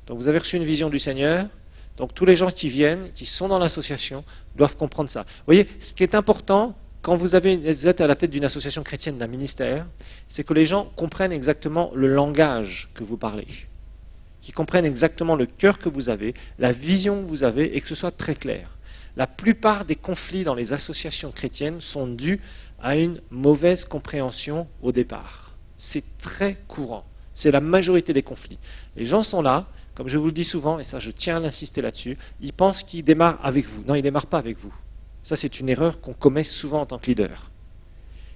Donc vous avez reçu une vision du Seigneur, donc tous les gens qui viennent, qui sont dans l'association, doivent comprendre ça. Vous voyez, ce qui est important, quand vous êtes à la tête d'une association chrétienne, d'un ministère, c'est que les gens comprennent exactement le langage que vous parlez, qu'ils comprennent exactement le cœur que vous avez, la vision que vous avez, et que ce soit très clair. La plupart des conflits dans les associations chrétiennes sont dus à une mauvaise compréhension au départ. C'est très courant. C'est la majorité des conflits. Les gens sont là, comme je vous le dis souvent, et ça je tiens à l'insister là-dessus, ils pensent qu'ils démarrent avec vous. Non, ils ne démarrent pas avec vous. Ça c'est une erreur qu'on commet souvent en tant que leader.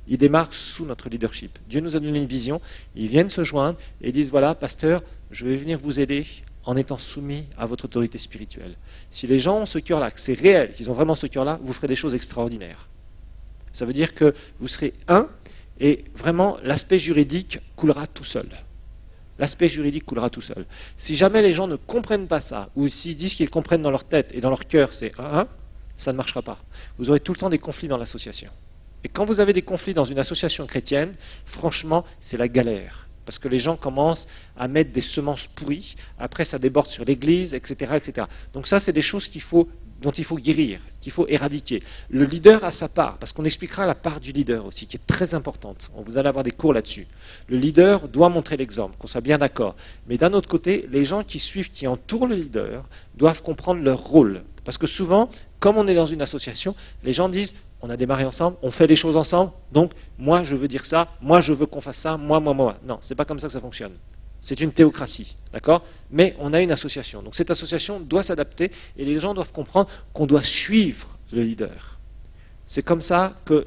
Ils démarrent sous notre leadership. Dieu nous a donné une vision, ils viennent se joindre et disent, voilà, pasteur, je vais venir vous aider en étant soumis à votre autorité spirituelle. Si les gens ont ce cœur-là, que c'est réel, qu'ils ont vraiment ce cœur-là, vous ferez des choses extraordinaires. Ça veut dire que vous serez un, et vraiment l'aspect juridique coulera tout seul. L'aspect juridique coulera tout seul. Si jamais les gens ne comprennent pas ça, ou s'ils disent qu'ils comprennent dans leur tête et dans leur cœur, c'est un, ça ne marchera pas. Vous aurez tout le temps des conflits dans l'association. Et quand vous avez des conflits dans une association chrétienne, franchement, c'est la galère. Parce que les gens commencent à mettre des semences pourries, après ça déborde sur l'église, etc., etc. Donc ça, c'est des choses dont il faut guérir, qu'il faut éradiquer. Le leader a sa part, parce qu'on expliquera la part du leader aussi, qui est très importante. Vous allez avoir des cours là-dessus. Le leader doit montrer l'exemple, qu'on soit bien d'accord. Mais d'un autre côté, les gens qui suivent, qui entourent le leader, doivent comprendre leur rôle. Parce que souvent, comme on est dans une association, les gens disent, on a démarré ensemble, on fait les choses ensemble, donc moi je veux dire ça, moi je veux qu'on fasse ça, moi. Non, c'est pas comme ça que ça fonctionne. C'est une théocratie, d'accord? Mais on a une association. Donc cette association doit s'adapter et les gens doivent comprendre qu'on doit suivre le leader. C'est comme ça que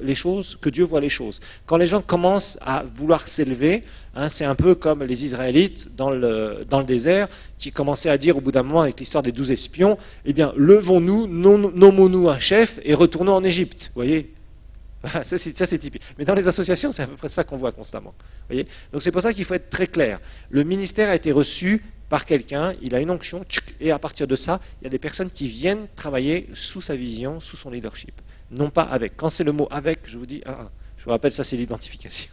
Dieu voit les choses. Quand les gens commencent à vouloir s'élever, c'est un peu comme les Israélites dans le désert qui commençaient à dire au bout d'un moment avec l'histoire des 12 espions, eh bien, levons-nous, nommons-nous un chef et retournons en Égypte. Vous voyez? Ça c'est typique. Mais dans les associations, c'est à peu près ça qu'on voit constamment. Vous voyez? Donc c'est pour ça qu'il faut être très clair. Le ministère a été reçu par quelqu'un, il a une onction, et à partir de ça, il y a des personnes qui viennent travailler sous sa vision, sous son leadership. Non pas avec. Quand c'est le mot avec, je vous dis, je vous rappelle, ça c'est l'identification.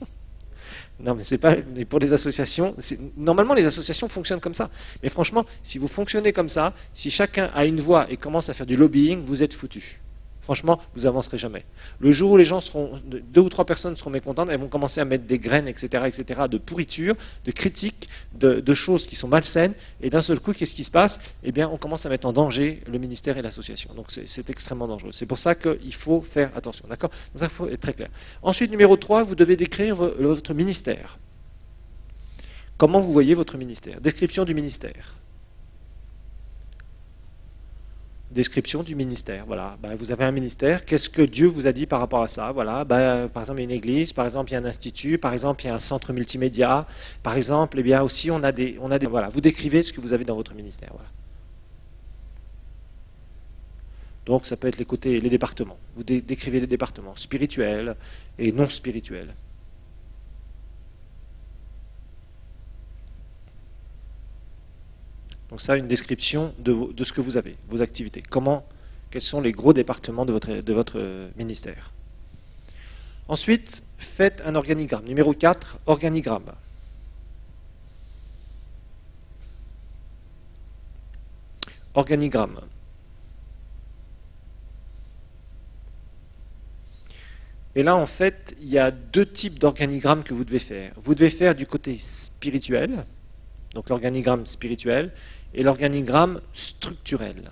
Non, mais c'est pas. Mais pour les associations, normalement les associations fonctionnent comme ça. Mais franchement, si vous fonctionnez comme ça, si chacun a une voix et commence à faire du lobbying, vous êtes foutus. Franchement, vous n'avancerez jamais. Le jour où les gens seront, 2 ou 3 personnes seront mécontentes, elles vont commencer à mettre des graines, etc., de pourriture, de critiques, de choses qui sont malsaines, et d'un seul coup, qu'est-ce qui se passe? Eh bien, on commence à mettre en danger le ministère et l'association. Donc, c'est extrêmement dangereux. C'est pour ça qu'il faut faire attention, d'accord? Donc, ça, il faut être très clair. Ensuite, numéro 3, vous devez décrire votre ministère. Comment vous voyez votre ministère? Description du ministère. Description du ministère, voilà. Vous avez un ministère, qu'est-ce que Dieu vous a dit par rapport à ça? Voilà. Par exemple, il y a une église, par exemple, il y a un institut, par exemple, il y a un centre multimédia, par exemple, eh bien aussi, on a des, voilà. Vous décrivez ce que vous avez dans votre ministère, voilà. Donc, ça peut être les départements. Vous décrivez les départements spirituels et non spirituels. Donc ça, une description de ce que vous avez, vos activités. Quels sont les gros départements de votre ministère. Ensuite, faites un organigramme. Numéro 4, organigramme. Organigramme. Et là, en fait, il y a 2 types d'organigrammes que vous devez faire. Vous devez faire du côté spirituel, donc l'organigramme spirituel, et l'organigramme structurel.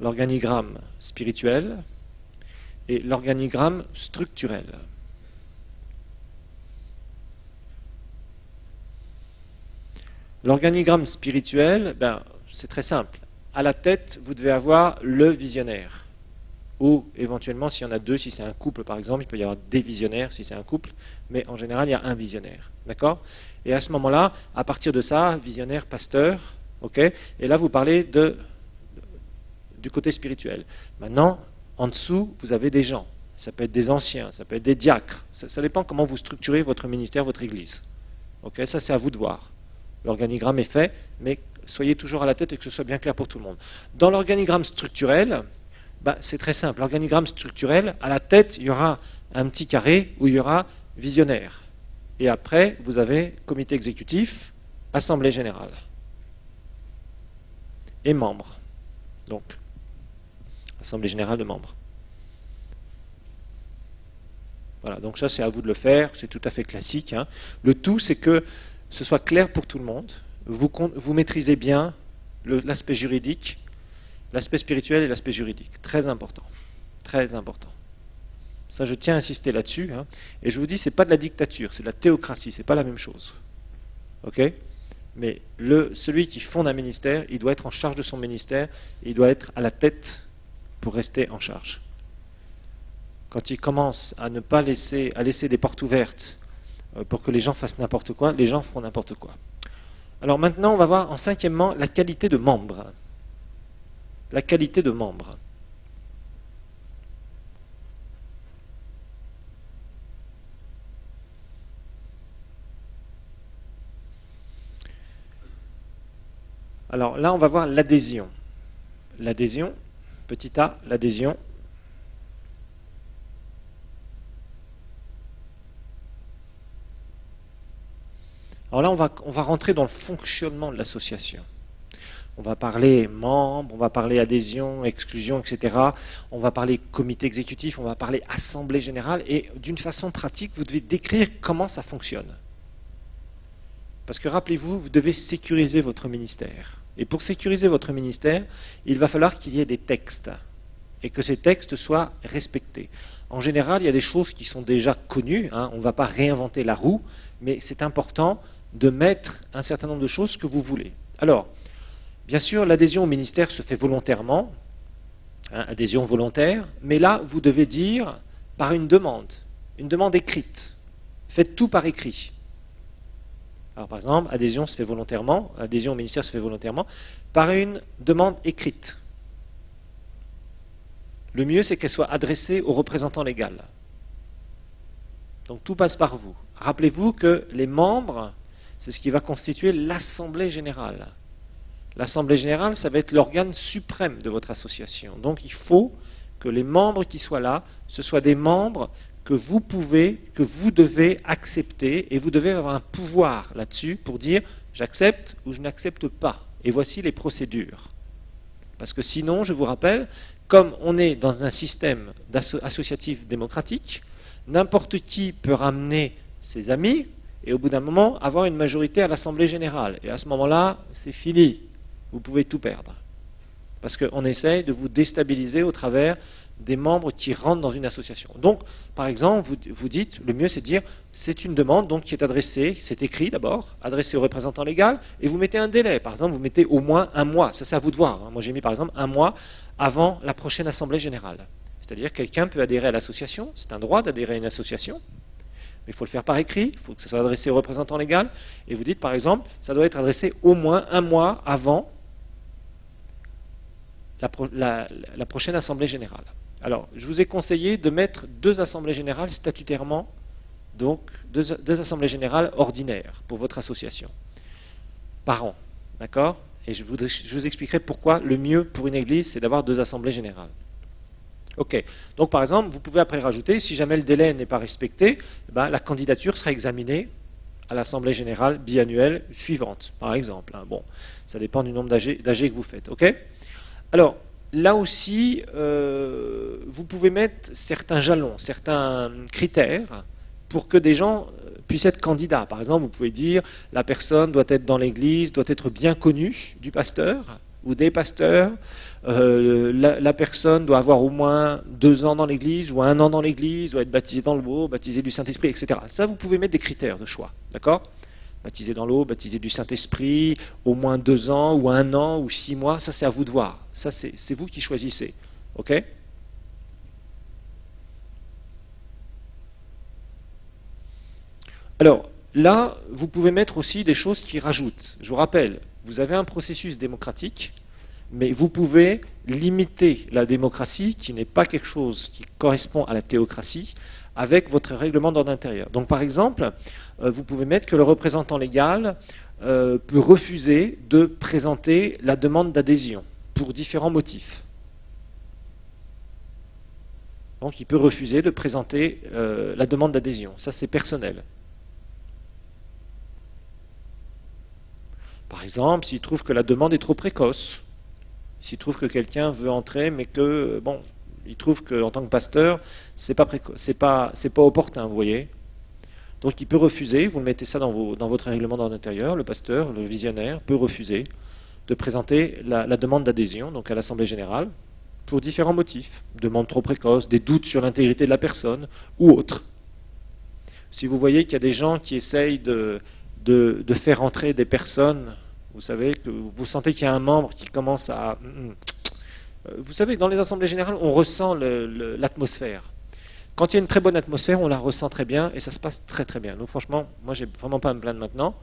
L'organigramme spirituel et l'organigramme structurel. L'organigramme spirituel, c'est très simple. À la tête, vous devez avoir le visionnaire. Ou éventuellement, s'il y en a 2, si c'est un couple par exemple, il peut y avoir des visionnaires si c'est un couple, mais en général, il y a un visionnaire. D'accord? Et à ce moment-là, à partir de ça, visionnaire, pasteur, ok? Et là, vous parlez du côté spirituel. Maintenant, en dessous, vous avez des gens. Ça peut être des anciens, ça peut être des diacres. Ça dépend comment vous structurez votre ministère, votre église. Ok? Ça, c'est à vous de voir. L'organigramme est fait, mais soyez toujours à la tête et que ce soit bien clair pour tout le monde. Dans l'organigramme structurel, c'est très simple. L'organigramme structurel, à la tête, il y aura un petit carré où il y aura visionnaire. Et après, vous avez comité exécutif, assemblée générale. Et membres. Donc, assemblée générale de membres. Voilà, donc ça c'est à vous de le faire, c'est tout à fait classique. Hein. Le tout, c'est que ce soit clair pour tout le monde. Vous maîtrisez bien l'aspect juridique, l'aspect spirituel et l'aspect juridique. Très important. Très important. Ça, je tiens à insister là-dessus. Hein. Et je vous dis, c'est pas de la dictature, c'est de la théocratie, c'est pas la même chose. Ok ? Mais celui qui fonde un ministère, il doit être en charge de son ministère, et il doit être à la tête pour rester en charge. Quand il commence à ne pas laisser des portes ouvertes pour que les gens fassent n'importe quoi, les gens feront n'importe quoi. Alors maintenant, on va voir en cinquièmement la qualité de membre. La qualité de membre. Alors là, on va voir l'adhésion. L'adhésion, petit a, l'adhésion. Alors là, on va rentrer dans le fonctionnement de l'association. On va parler membres, on va parler adhésion, exclusion, etc. On va parler comité exécutif, on va parler assemblée générale. Et d'une façon pratique, vous devez décrire comment ça fonctionne. Parce que rappelez-vous, vous devez sécuriser votre ministère. Et pour sécuriser votre ministère, il va falloir qu'il y ait des textes. Et que ces textes soient respectés. En général, il y a des choses qui sont déjà connues. Hein, on ne va pas réinventer la roue. Mais c'est important de mettre un certain nombre de choses que vous voulez. Alors, bien sûr, l'adhésion au ministère se fait volontairement, hein, adhésion volontaire, mais là, vous devez dire par une demande écrite. Faites tout par écrit. Alors, par exemple, adhésion se fait volontairement, adhésion au ministère se fait volontairement, par une demande écrite. Le mieux, c'est qu'elle soit adressée au représentant légal. Donc, tout passe par vous. Rappelez-vous que les membres, c'est ce qui va constituer l'Assemblée générale. L'Assemblée générale, ça va être l'organe suprême de votre association. Donc il faut que les membres qui soient là, ce soient des membres que vous devez accepter, et vous devez avoir un pouvoir là-dessus pour dire j'accepte ou je n'accepte pas. Et voici les procédures. Parce que sinon, je vous rappelle, comme on est dans un système associatif démocratique, n'importe qui peut ramener ses amis, et au bout d'un moment, avoir une majorité à l'Assemblée générale. Et à ce moment-là, c'est fini. Vous pouvez tout perdre. Parce qu'on essaye de vous déstabiliser au travers des membres qui rentrent dans une association. Donc, par exemple, vous dites, le mieux c'est de dire, c'est une demande donc, qui est adressée, c'est écrit d'abord, adressée au représentant légal, et vous mettez un délai. Par exemple, vous mettez au moins un mois. Ça, c'est à vous de voir. Hein. Moi, j'ai mis par exemple un mois avant la prochaine Assemblée générale. C'est-à-dire, quelqu'un peut adhérer à l'association, c'est un droit d'adhérer à une association, mais il faut le faire par écrit, il faut que ça soit adressé au représentant légal, et vous dites par exemple, ça doit être adressé au moins un mois avant la prochaine Assemblée générale. Alors, je vous ai conseillé de mettre 2 assemblées générales statutairement, donc 2 assemblées générales ordinaires pour votre association, par an, d'accord? Et je vous expliquerai pourquoi le mieux pour une église, c'est d'avoir 2 assemblées générales. Ok, donc par exemple, vous pouvez après rajouter, si jamais le délai n'est pas respecté, la candidature sera examinée à l'Assemblée générale biannuelle suivante, par exemple. Hein. Bon, ça dépend du nombre d'AG que vous faites. Ok. Alors, là aussi, vous pouvez mettre certains jalons, certains critères pour que des gens puissent être candidats. Par exemple, vous pouvez dire, la personne doit être dans l'église, doit être bien connue du pasteur ou des pasteurs, la personne doit avoir au moins 2 ans dans l'église, ou 1 an dans l'église, doit être baptisée dans l'eau, baptisée du Saint-Esprit, etc. Ça, vous pouvez mettre des critères de choix, d'accord? Baptisé dans l'eau, baptisé du Saint-Esprit, au moins 2 ans, ou 1 an, ou 6 mois, ça c'est à vous de voir. Ça c'est vous qui choisissez, ok? Alors, là, vous pouvez mettre aussi des choses qui rajoutent. Je vous rappelle, vous avez un processus démocratique, mais vous pouvez limiter la démocratie, qui n'est pas quelque chose qui correspond à la théocratie, avec votre règlement d'ordre intérieur. Donc par exemple, vous pouvez mettre que le représentant légal peut refuser de présenter la demande d'adhésion pour différents motifs. Donc il peut refuser de présenter la demande d'adhésion. Ça, c'est personnel. Par exemple, s'il trouve que la demande est trop précoce, s'il trouve que quelqu'un veut entrer, mais que, bon, il trouve qu'en tant que pasteur, c'est pas opportun, vous voyez. Donc il peut refuser, vous le mettez ça dans votre règlement d'ordre intérieur, le pasteur, le visionnaire, peut refuser de présenter la demande d'adhésion, donc à l'Assemblée générale, pour différents motifs. Demande trop précoce, des doutes sur l'intégrité de la personne, ou autre. Si vous voyez qu'il y a des gens qui essayent de faire entrer des personnes, vous savez, que vous sentez qu'il y a un membre qui commence à... Vous savez, dans les assemblées générales, on ressent l'atmosphère. Quand il y a une très bonne atmosphère, on la ressent très bien et ça se passe très très bien. Donc franchement, moi j'ai vraiment pas à me plaindre maintenant.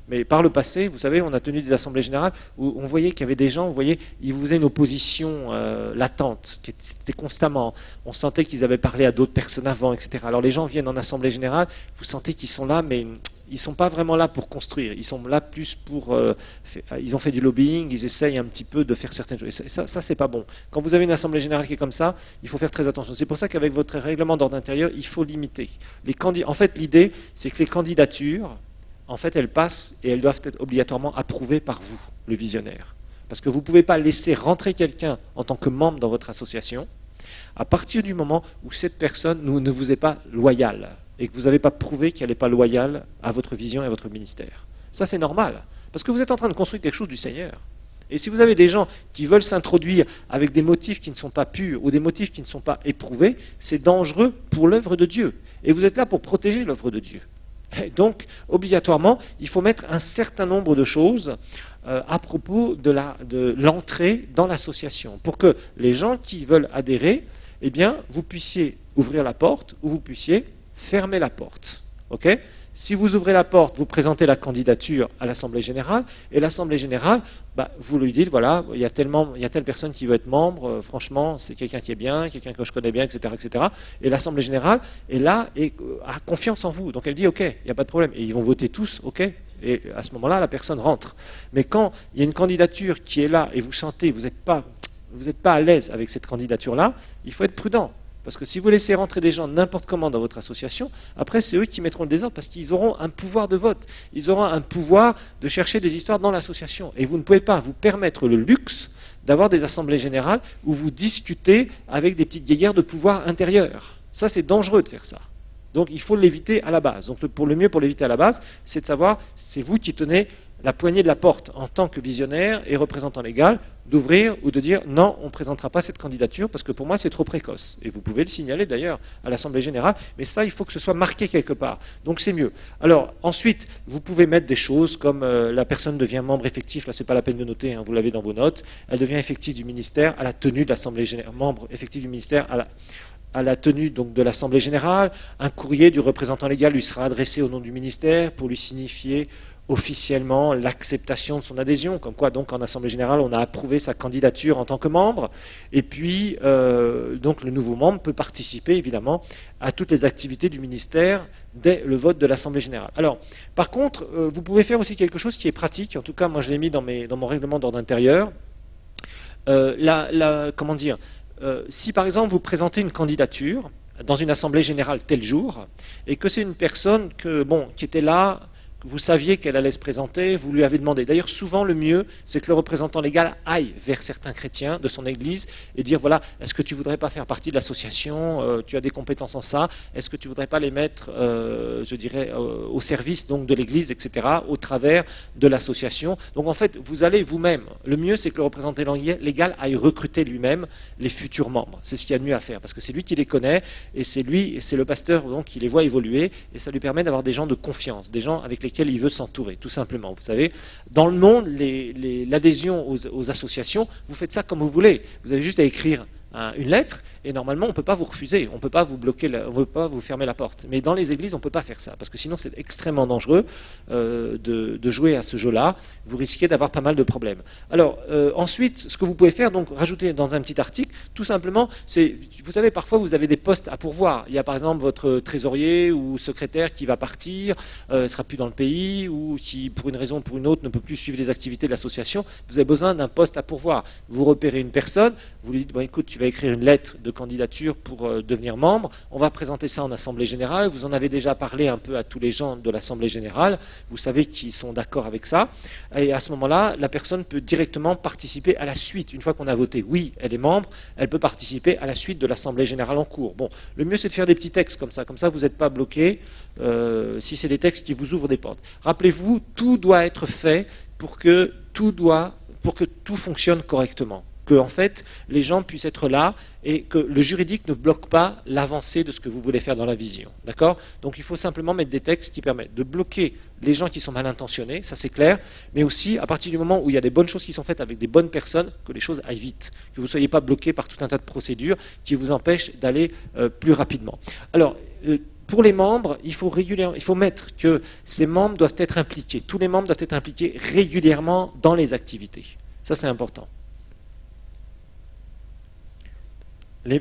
Mais par le passé, vous savez, on a tenu des assemblées générales où on voyait qu'il y avait des gens, vous voyez, ils vous faisaient une opposition latente, qui était constamment. On sentait qu'ils avaient parlé à d'autres personnes avant, etc. Alors les gens viennent en assemblée générale, vous sentez qu'ils sont là, mais ils ne sont pas vraiment là pour construire. Ils sont là plus pour... ils ont fait du lobbying, ils essayent un petit peu de faire certaines choses. Et ça c'est pas bon. Quand vous avez une assemblée générale qui est comme ça, il faut faire très attention. C'est pour ça qu'avec votre règlement d'ordre intérieur, il faut limiter. En fait, l'idée, c'est que les candidatures... En fait, elles passent et elles doivent être obligatoirement approuvées par vous, le visionnaire. Parce que vous ne pouvez pas laisser rentrer quelqu'un en tant que membre dans votre association à partir du moment où cette personne ne vous est pas loyale et que vous n'avez pas prouvé qu'elle n'est pas loyale à votre vision et à votre ministère. Ça, c'est normal, parce que vous êtes en train de construire quelque chose du Seigneur. Et si vous avez des gens qui veulent s'introduire avec des motifs qui ne sont pas purs ou des motifs qui ne sont pas éprouvés, c'est dangereux pour l'œuvre de Dieu. Et vous êtes là pour protéger l'œuvre de Dieu. Donc, obligatoirement, il faut mettre un certain nombre de choses à propos de l'entrée dans l'association, pour que les gens qui veulent adhérer, eh bien, vous puissiez ouvrir la porte ou vous puissiez fermer la porte. Ok ? Si vous ouvrez la porte, vous présentez la candidature à l'Assemblée générale, et l'Assemblée générale, vous lui dites, voilà, il y a telle personne qui veut être membre, franchement, c'est quelqu'un qui est bien, quelqu'un que je connais bien, etc. etc. Et l'Assemblée générale est là et a confiance en vous. Donc elle dit, ok, il n'y a pas de problème. Et ils vont voter tous, ok. Et à ce moment-là, la personne rentre. Mais quand il y a une candidature qui est là et vous sentez, vous n'êtes pas à l'aise avec cette candidature-là, il faut être prudent. Parce que si vous laissez rentrer des gens n'importe comment dans votre association, après c'est eux qui mettront le désordre parce qu'ils auront un pouvoir de vote. Ils auront un pouvoir de chercher des histoires dans l'association. Et vous ne pouvez pas vous permettre le luxe d'avoir des assemblées générales où vous discutez avec des petites guéguerres de pouvoir intérieur. Ça, c'est dangereux de faire ça. Donc il faut l'éviter à la base. Donc le mieux pour l'éviter à la base, c'est de savoir, c'est vous qui tenez la poignée de la porte en tant que visionnaire et représentant légal, d'ouvrir ou de dire non, on ne présentera pas cette candidature parce que pour moi c'est trop précoce. Et vous pouvez le signaler d'ailleurs à l'Assemblée générale, mais ça il faut que ce soit marqué quelque part. Donc c'est mieux. Alors ensuite, vous pouvez mettre des choses comme la personne devient membre effectif, là c'est pas la peine de noter, hein, vous l'avez dans vos notes, elle devient effective du ministère à la tenue de l'Assemblée générale, membre effectif du ministère à la tenue donc, de l'Assemblée générale, un courrier du représentant légal lui sera adressé au nom du ministère pour lui signifier officiellement l'acceptation de son adhésion, comme quoi donc en Assemblée générale on a approuvé sa candidature en tant que membre, et puis donc le nouveau membre peut participer évidemment à toutes les activités du ministère dès le vote de l'Assemblée générale. Alors, par contre, vous pouvez faire aussi quelque chose qui est pratique, en tout cas moi je l'ai mis dans mon règlement d'ordre intérieur, comment dire, si par exemple vous présentez une candidature dans une assemblée générale tel jour, et que c'est une personne qui était là, vous saviez qu'elle allait se présenter, vous lui avez demandé. D'ailleurs, souvent, le mieux, c'est que le représentant légal aille vers certains chrétiens de son église et dire, voilà, est-ce que tu ne voudrais pas faire partie de l'association, tu as des compétences en ça, est-ce que tu ne voudrais pas les mettre, je dirais, au service donc, de l'église, etc., au travers de l'association. Donc, en fait, vous allez vous-même. Le mieux, c'est que le représentant légal aille recruter lui-même les futurs membres. C'est ce qu'il y a de mieux à faire, parce que c'est lui qui les connaît, et c'est le pasteur donc, qui les voit évoluer, et ça lui permet d'avoir des gens de confiance, des gens avec lesquels il veut s'entourer, tout simplement. Vous savez, dans le monde, l'adhésion aux associations, vous faites ça comme vous voulez. Vous avez juste à écrire une lettre et normalement on ne peut pas vous refuser, on ne peut pas vous bloquer, on ne peut pas vous fermer la porte. Mais dans les églises, on ne peut pas faire ça, parce que sinon c'est extrêmement dangereux de jouer à ce jeu-là, vous risquez d'avoir pas mal de problèmes. Alors ensuite, ce que vous pouvez faire, donc rajouter dans un petit article, tout simplement, c'est, vous savez, parfois vous avez des postes à pourvoir. Il y a par exemple votre trésorier ou secrétaire qui va partir, ne sera plus dans le pays, ou qui pour une raison ou pour une autre ne peut plus suivre les activités de l'association, vous avez besoin d'un poste à pourvoir. Vous repérez une personne, vous lui dites, bon, écoute, tu vas écrire une lettre de candidature pour devenir membre, on va présenter ça en assemblée générale, vous en avez déjà parlé un peu à tous les gens de l'assemblée générale, vous savez qu'ils sont d'accord avec ça, et à ce moment-là, la personne peut directement participer à la suite, une fois qu'on a voté oui, elle est membre, elle peut participer à la suite de l'assemblée générale en cours. Bon, le mieux c'est de faire des petits textes comme ça vous n'êtes pas bloqué, si c'est des textes qui vous ouvrent des portes. Rappelez-vous, tout doit être fait pour que tout fonctionne correctement. Que en fait, les gens puissent être là et que le juridique ne bloque pas l'avancée de ce que vous voulez faire dans la vision. D'accord ? Donc il faut simplement mettre des textes qui permettent de bloquer les gens qui sont mal intentionnés, ça c'est clair, mais aussi à partir du moment où il y a des bonnes choses qui sont faites avec des bonnes personnes, que les choses aillent vite, que vous ne soyez pas bloqué par tout un tas de procédures qui vous empêchent d'aller plus rapidement. Alors, pour les membres, il faut mettre que ces membres doivent être impliqués. Tous les membres doivent être impliqués régulièrement dans les activités. Ça c'est important.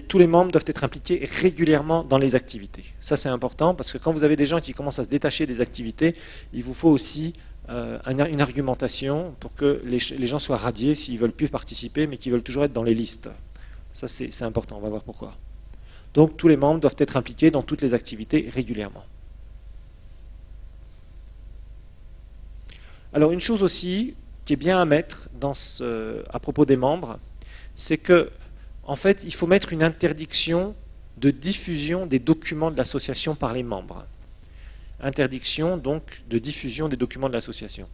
Tous les membres doivent être impliqués régulièrement dans les activités. Ça, c'est important, parce que quand vous avez des gens qui commencent à se détacher des activités, il vous faut aussi une argumentation pour que les gens soient radiés s'ils ne veulent plus participer, mais qu'ils veulent toujours être dans les listes. Ça, c'est important, on va voir pourquoi. Donc, tous les membres doivent être impliqués dans toutes les activités régulièrement. Alors, une chose aussi qui est bien à mettre à propos des membres, c'est que en fait, il faut mettre une interdiction de diffusion des documents de l'association par les membres. Interdiction, donc, de diffusion des documents de l'association.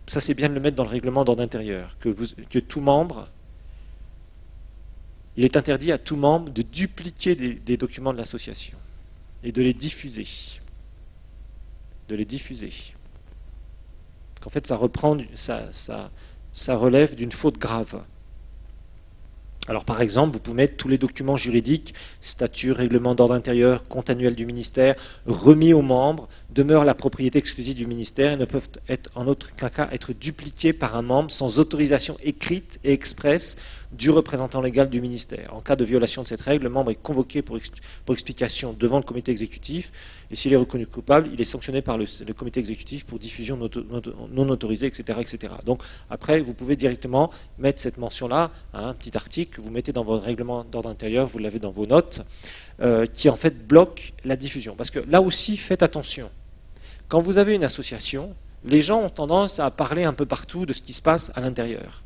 Ça, c'est bien de le mettre dans le règlement d'ordre intérieur, que tout membre, il est interdit à tout membre de dupliquer des documents de l'association et de les diffuser. De les diffuser. En fait, ça relève d'une faute grave. Alors par exemple, vous pouvez mettre tous les documents juridiques, statut, règlement d'ordre intérieur, compte annuel du ministère, remis aux membres, demeurent la propriété exclusive du ministère et ne peuvent en aucun cas être dupliqués par un membre sans autorisation écrite et expresse du représentant légal du ministère. En cas de violation de cette règle, le membre est convoqué pour explication devant le comité exécutif et s'il est reconnu coupable, il est sanctionné par le comité exécutif pour diffusion non autorisée, etc., etc. Donc après, vous pouvez directement mettre cette mention-là, un petit article que vous mettez dans votre règlement d'ordre intérieur, vous l'avez dans vos notes, qui en fait bloque la diffusion. Parce que là aussi, faites attention. Quand vous avez une association, les gens ont tendance à parler un peu partout de ce qui se passe à l'intérieur.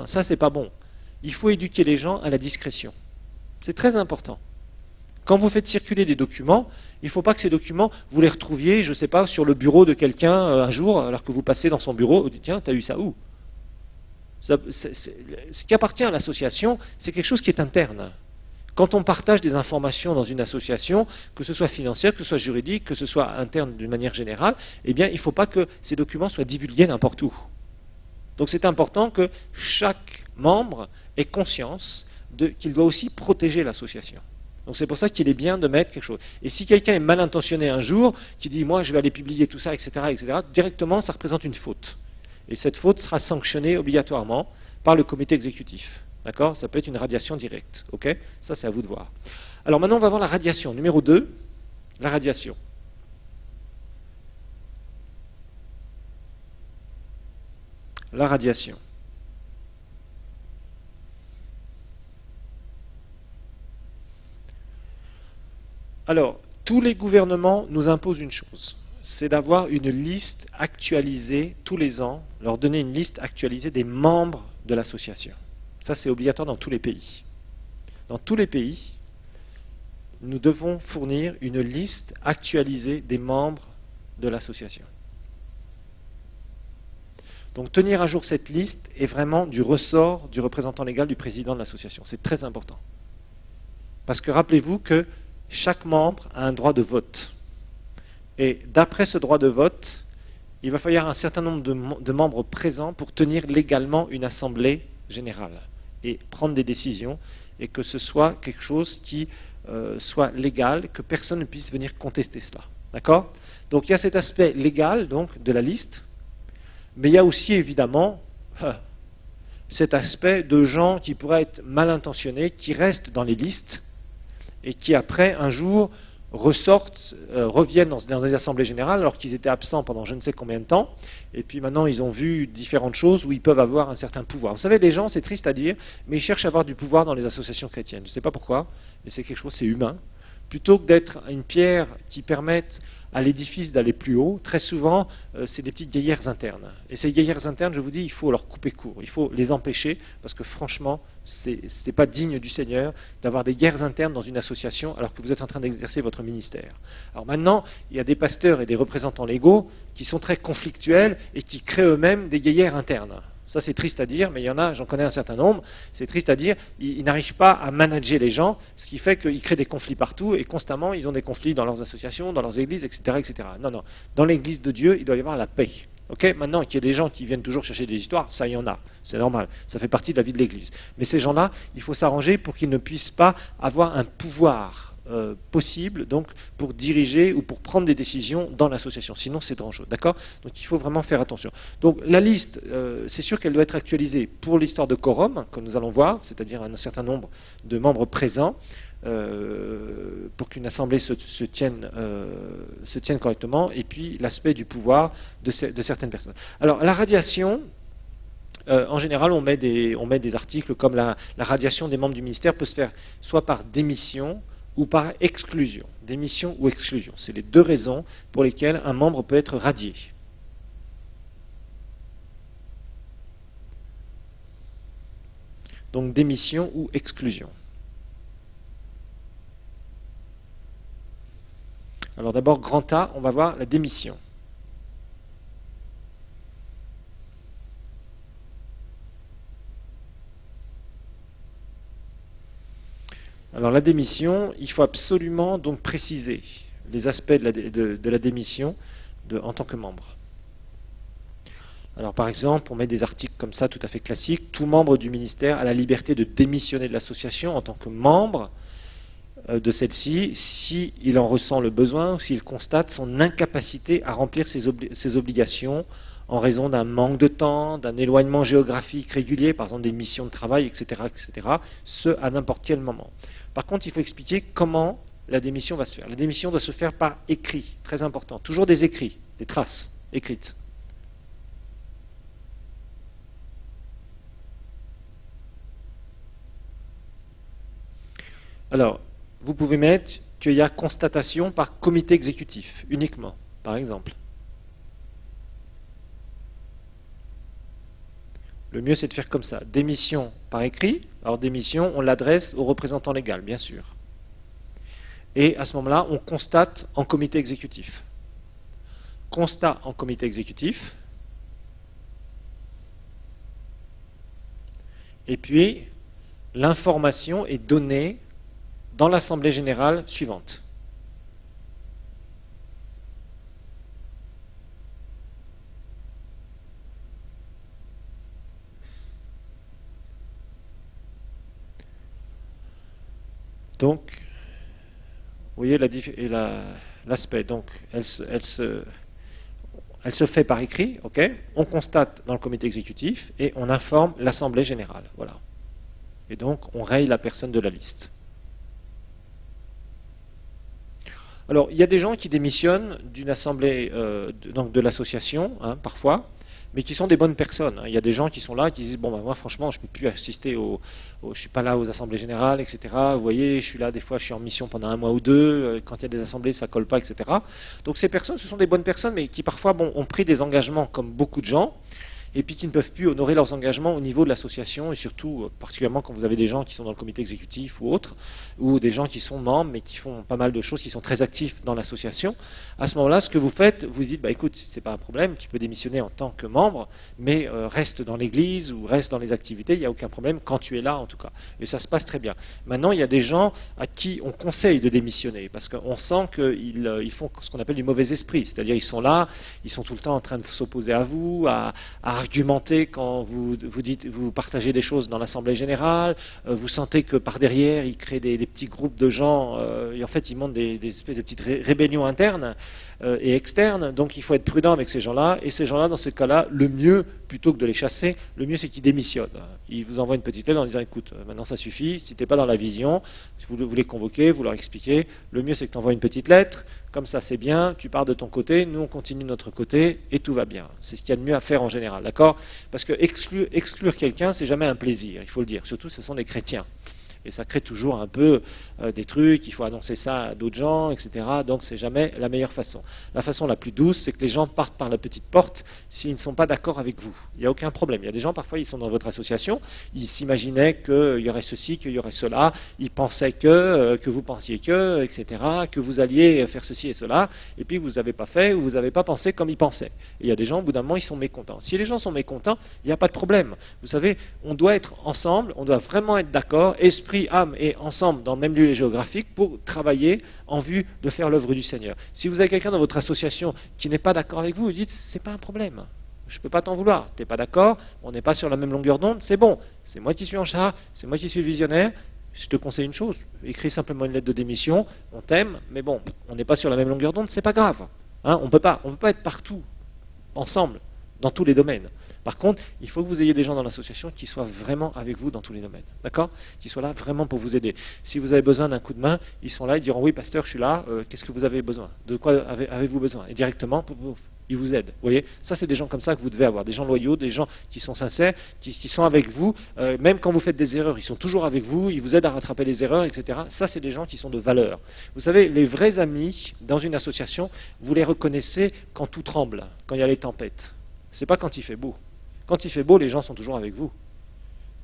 Ça c'est pas bon. Il faut éduquer les gens à la discrétion. C'est très important. Quand vous faites circuler des documents, il ne faut pas que ces documents, vous les retrouviez, je ne sais pas, sur le bureau de quelqu'un un jour, alors que vous passez dans son bureau, vous dites, tiens, tu as eu ça où ? Ce qui appartient à l'association, c'est quelque chose qui est interne. Quand on partage des informations dans une association, que ce soit financière, que ce soit juridique, que ce soit interne d'une manière générale, eh bien, il ne faut pas que ces documents soient divulgués n'importe où. Donc c'est important que chaque membre ait conscience qu'il doit aussi protéger l'association. Donc c'est pour ça qu'il est bien de mettre quelque chose. Et si quelqu'un est mal intentionné un jour, qui dit « moi je vais aller publier tout ça, etc., etc. », directement ça représente une faute. Et cette faute sera sanctionnée obligatoirement par le comité exécutif. D'accord ? Ça peut être une radiation directe. Ok ? Ça c'est à vous de voir. Alors maintenant on va voir la radiation. Numéro 2, la radiation. La radiation. Alors, tous les gouvernements nous imposent une chose, c'est d'avoir une liste actualisée tous les ans, leur donner une liste actualisée des membres de l'association. Ça, c'est obligatoire dans tous les pays. Dans tous les pays, nous devons fournir une liste actualisée des membres de l'association. Donc tenir à jour cette liste est vraiment du ressort du représentant légal du président de l'association. C'est très important. Parce que rappelez-vous que chaque membre a un droit de vote. Et d'après ce droit de vote, il va falloir un certain nombre de membres présents pour tenir légalement une assemblée générale. et prendre des décisions, et que ce soit quelque chose qui soit légal, que personne ne puisse venir contester cela. D'accord? Donc il y a cet aspect légal donc, de la liste, mais il y a aussi évidemment cet aspect de gens qui pourraient être mal intentionnés, qui restent dans les listes, et qui après, un jour, ressortent, reviennent dans des assemblées générales alors qu'ils étaient absents pendant je ne sais combien de temps, et puis maintenant ils ont vu différentes choses où ils peuvent avoir un certain pouvoir. Vous savez, les gens, c'est triste à dire, mais ils cherchent à avoir du pouvoir dans les associations chrétiennes. Je ne sais pas pourquoi, mais c'est quelque chose, c'est humain. Plutôt que d'être une pierre qui permette à l'édifice d'aller plus haut, très souvent, c'est des petites guéguerres internes. Et ces guéguerres internes, je vous dis, il faut leur couper court, il faut les empêcher, parce que franchement, c'est pas digne du Seigneur d'avoir des guerres internes dans une association alors que vous êtes en train d'exercer votre ministère. Alors maintenant, il y a des pasteurs et des représentants légaux qui sont très conflictuels et qui créent eux-mêmes des guéguerres internes. Ça, c'est triste à dire, mais il y en a, j'en connais un certain nombre, c'est triste à dire, ils n'arrivent pas à manager les gens, ce qui fait qu'ils créent des conflits partout, et constamment, ils ont des conflits dans leurs associations, dans leurs églises, etc. etc. Non, non. Dans l'église de Dieu, il doit y avoir la paix. Okay, maintenant, qu'il y ait des gens qui viennent toujours chercher des histoires, ça, il y en a. C'est normal. Ça fait partie de la vie de l'église. Mais ces gens-là, il faut s'arranger pour qu'ils ne puissent pas avoir un pouvoir possible, donc pour diriger ou pour prendre des décisions dans l'association. Sinon, c'est dangereux. D'accord? Donc, il faut vraiment faire attention. Donc, la liste, c'est sûr qu'elle doit être actualisée pour l'histoire de quorum, que nous allons voir, c'est-à-dire un certain nombre de membres présents, pour qu'une assemblée se tienne correctement, et puis l'aspect du pouvoir de certaines personnes. Alors, la radiation, en général, on met des articles comme la radiation des membres du ministère peut se faire soit par démission ou par exclusion. Démission ou exclusion. C'est les deux raisons pour lesquelles un membre peut être radié. Donc démission ou exclusion. Alors d'abord, grand A, on va voir la démission. Alors la démission, il faut absolument donc préciser les aspects de la démission en tant que membre. Alors par exemple, on met des articles comme ça tout à fait classiques. Tout membre du ministère a la liberté de démissionner de l'association en tant que membre de celle-ci s'il en ressent le besoin ou s'il constate son incapacité à remplir ses obligations en raison d'un manque de temps, d'un éloignement géographique régulier, par exemple des missions de travail, etc., etc., ce à n'importe quel moment. Par contre, il faut expliquer comment la démission va se faire. La démission doit se faire par écrit, très important. Toujours des écrits, des traces écrites. Alors, vous pouvez mettre qu'il y a constatation par comité exécutif, uniquement, par exemple. Le mieux, c'est de faire comme ça. Démission par écrit. Alors, démission, on l'adresse au représentant légal, bien sûr. Et à ce moment-là, on constate en comité exécutif. Constat en comité exécutif. Et puis, l'information est donnée dans l'assemblée générale suivante. Donc, vous voyez l'aspect. Donc, elle se fait par écrit, ok. On constate dans le comité exécutif et on informe l'assemblée générale. Voilà. Et donc, on raye la personne de la liste. Alors, il y a des gens qui démissionnent d'une assemblée, donc de l'association, hein, parfois, mais qui sont des bonnes personnes. Il y a des gens qui sont là, qui disent, bon, ben, moi, franchement, je ne peux plus assister je suis pas là aux assemblées générales, etc. Vous voyez, je suis là, des fois, je suis en mission pendant 1 mois ou 2, quand il y a des assemblées, ça colle pas, etc. Donc, ces personnes, ce sont des bonnes personnes, mais qui, parfois, ont pris des engagements, comme beaucoup de gens, et puis qui ne peuvent plus honorer leurs engagements au niveau de l'association, et surtout, particulièrement quand vous avez des gens qui sont dans le comité exécutif ou autre, ou des gens qui sont membres, mais qui font pas mal de choses, qui sont très actifs dans l'association. À ce moment-là, ce que vous faites, vous dites, bah écoute, c'est pas un problème, tu peux démissionner en tant que membre, mais reste dans l'église ou reste dans les activités, il n'y a aucun problème, quand tu es là en tout cas. Et ça se passe très bien. Maintenant, il y a des gens à qui on conseille de démissionner, parce qu'on sent qu'ils font ce qu'on appelle du mauvais esprit, c'est-à-dire ils sont là, ils sont tout le temps en train de s'opposer à vous, à argumentez quand vous partagez des choses dans l'Assemblée générale, vous sentez que par derrière, ils créent des petits groupes de gens, et en fait, ils montent des espèces de petites rébellions internes et externes, donc il faut être prudent avec ces gens-là, et ces gens-là, dans ce cas-là, le mieux, plutôt que de les chasser, le mieux c'est qu'ils démissionnent. Ils vous envoient une petite lettre en disant, écoute, maintenant ça suffit, si tu n'es pas dans la vision, si vous les convoquez, vous leur expliquez, le mieux c'est que tu envoies une petite lettre, comme ça c'est bien, tu pars de ton côté, nous on continue de notre côté, et tout va bien. C'est ce qu'il y a de mieux à faire en général, d'accord? Parce que exclure quelqu'un, c'est jamais un plaisir, il faut le dire, surtout ce sont des chrétiens. Et ça crée toujours un peu des trucs, il faut annoncer ça à d'autres gens, etc. Donc c'est jamais la meilleure façon. La façon la plus douce, c'est que les gens partent par la petite porte s'ils ne sont pas d'accord avec vous. Il n'y a aucun problème. Il y a des gens, parfois, ils sont dans votre association, ils s'imaginaient qu'il y aurait ceci, qu'il y aurait cela, ils pensaient que vous pensiez que, etc., que vous alliez faire ceci et cela, et puis vous n'avez pas fait ou vous n'avez pas pensé comme ils pensaient. Et il y a des gens, au bout d'un moment, ils sont mécontents. Si les gens sont mécontents, il n'y a pas de problème. Vous savez, on doit être ensemble, on doit vraiment être d'accord, esprit, âme et ensemble dans le même lieu géographique pour travailler en vue de faire l'œuvre du Seigneur. Si vous avez quelqu'un dans votre association qui n'est pas d'accord avec vous, vous dites, c'est pas un problème. Je ne peux pas t'en vouloir. Tu n'es pas d'accord, on n'est pas sur la même longueur d'onde, c'est bon. C'est moi qui suis en charge, c'est moi qui suis le visionnaire. Je te conseille une chose, écris simplement une lettre de démission, on t'aime, mais bon, on n'est pas sur la même longueur d'onde, c'est pas grave. Hein, on peut pas être partout, ensemble, dans tous les domaines. Par contre, il faut que vous ayez des gens dans l'association qui soient vraiment avec vous dans tous les domaines. D'accord? Qui soient là vraiment pour vous aider. Si vous avez besoin d'un coup de main, ils sont là, ils diront, oui, pasteur, je suis là, qu'est-ce que vous avez besoin? De quoi avez-vous besoin? Et directement, ils vous aident. Vous voyez? Ça, c'est des gens comme ça que vous devez avoir. Des gens loyaux, des gens qui sont sincères, qui sont avec vous. Même quand vous faites des erreurs, ils sont toujours avec vous, ils vous aident à rattraper les erreurs, etc. Ça, c'est des gens qui sont de valeur. Vous savez, les vrais amis dans une association, vous les reconnaissez quand tout tremble, quand il y a les tempêtes. C'est pas quand il fait beau. Quand il fait beau, les gens sont toujours avec vous.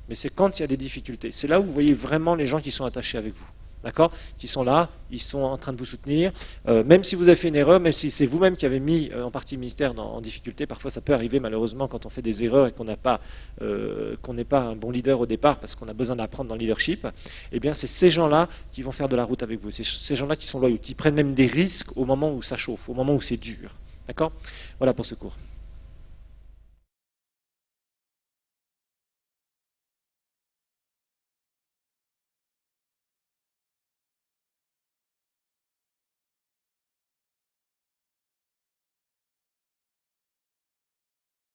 Mais c'est quand il y a des difficultés. C'est là où vous voyez vraiment les gens qui sont attachés avec vous. D'accord? Qui sont là, ils sont en train de vous soutenir. Même si vous avez fait une erreur, même si c'est vous-même qui avez mis en partie le ministère en difficulté, parfois ça peut arriver malheureusement quand on fait des erreurs et qu'on n'est pas un bon leader au départ parce qu'on a besoin d'apprendre dans le leadership. Eh bien, c'est ces gens-là qui vont faire de la route avec vous. C'est ces gens-là qui sont loyaux, qui prennent même des risques au moment où ça chauffe, au moment où c'est dur. D'accord? Voilà pour ce cours.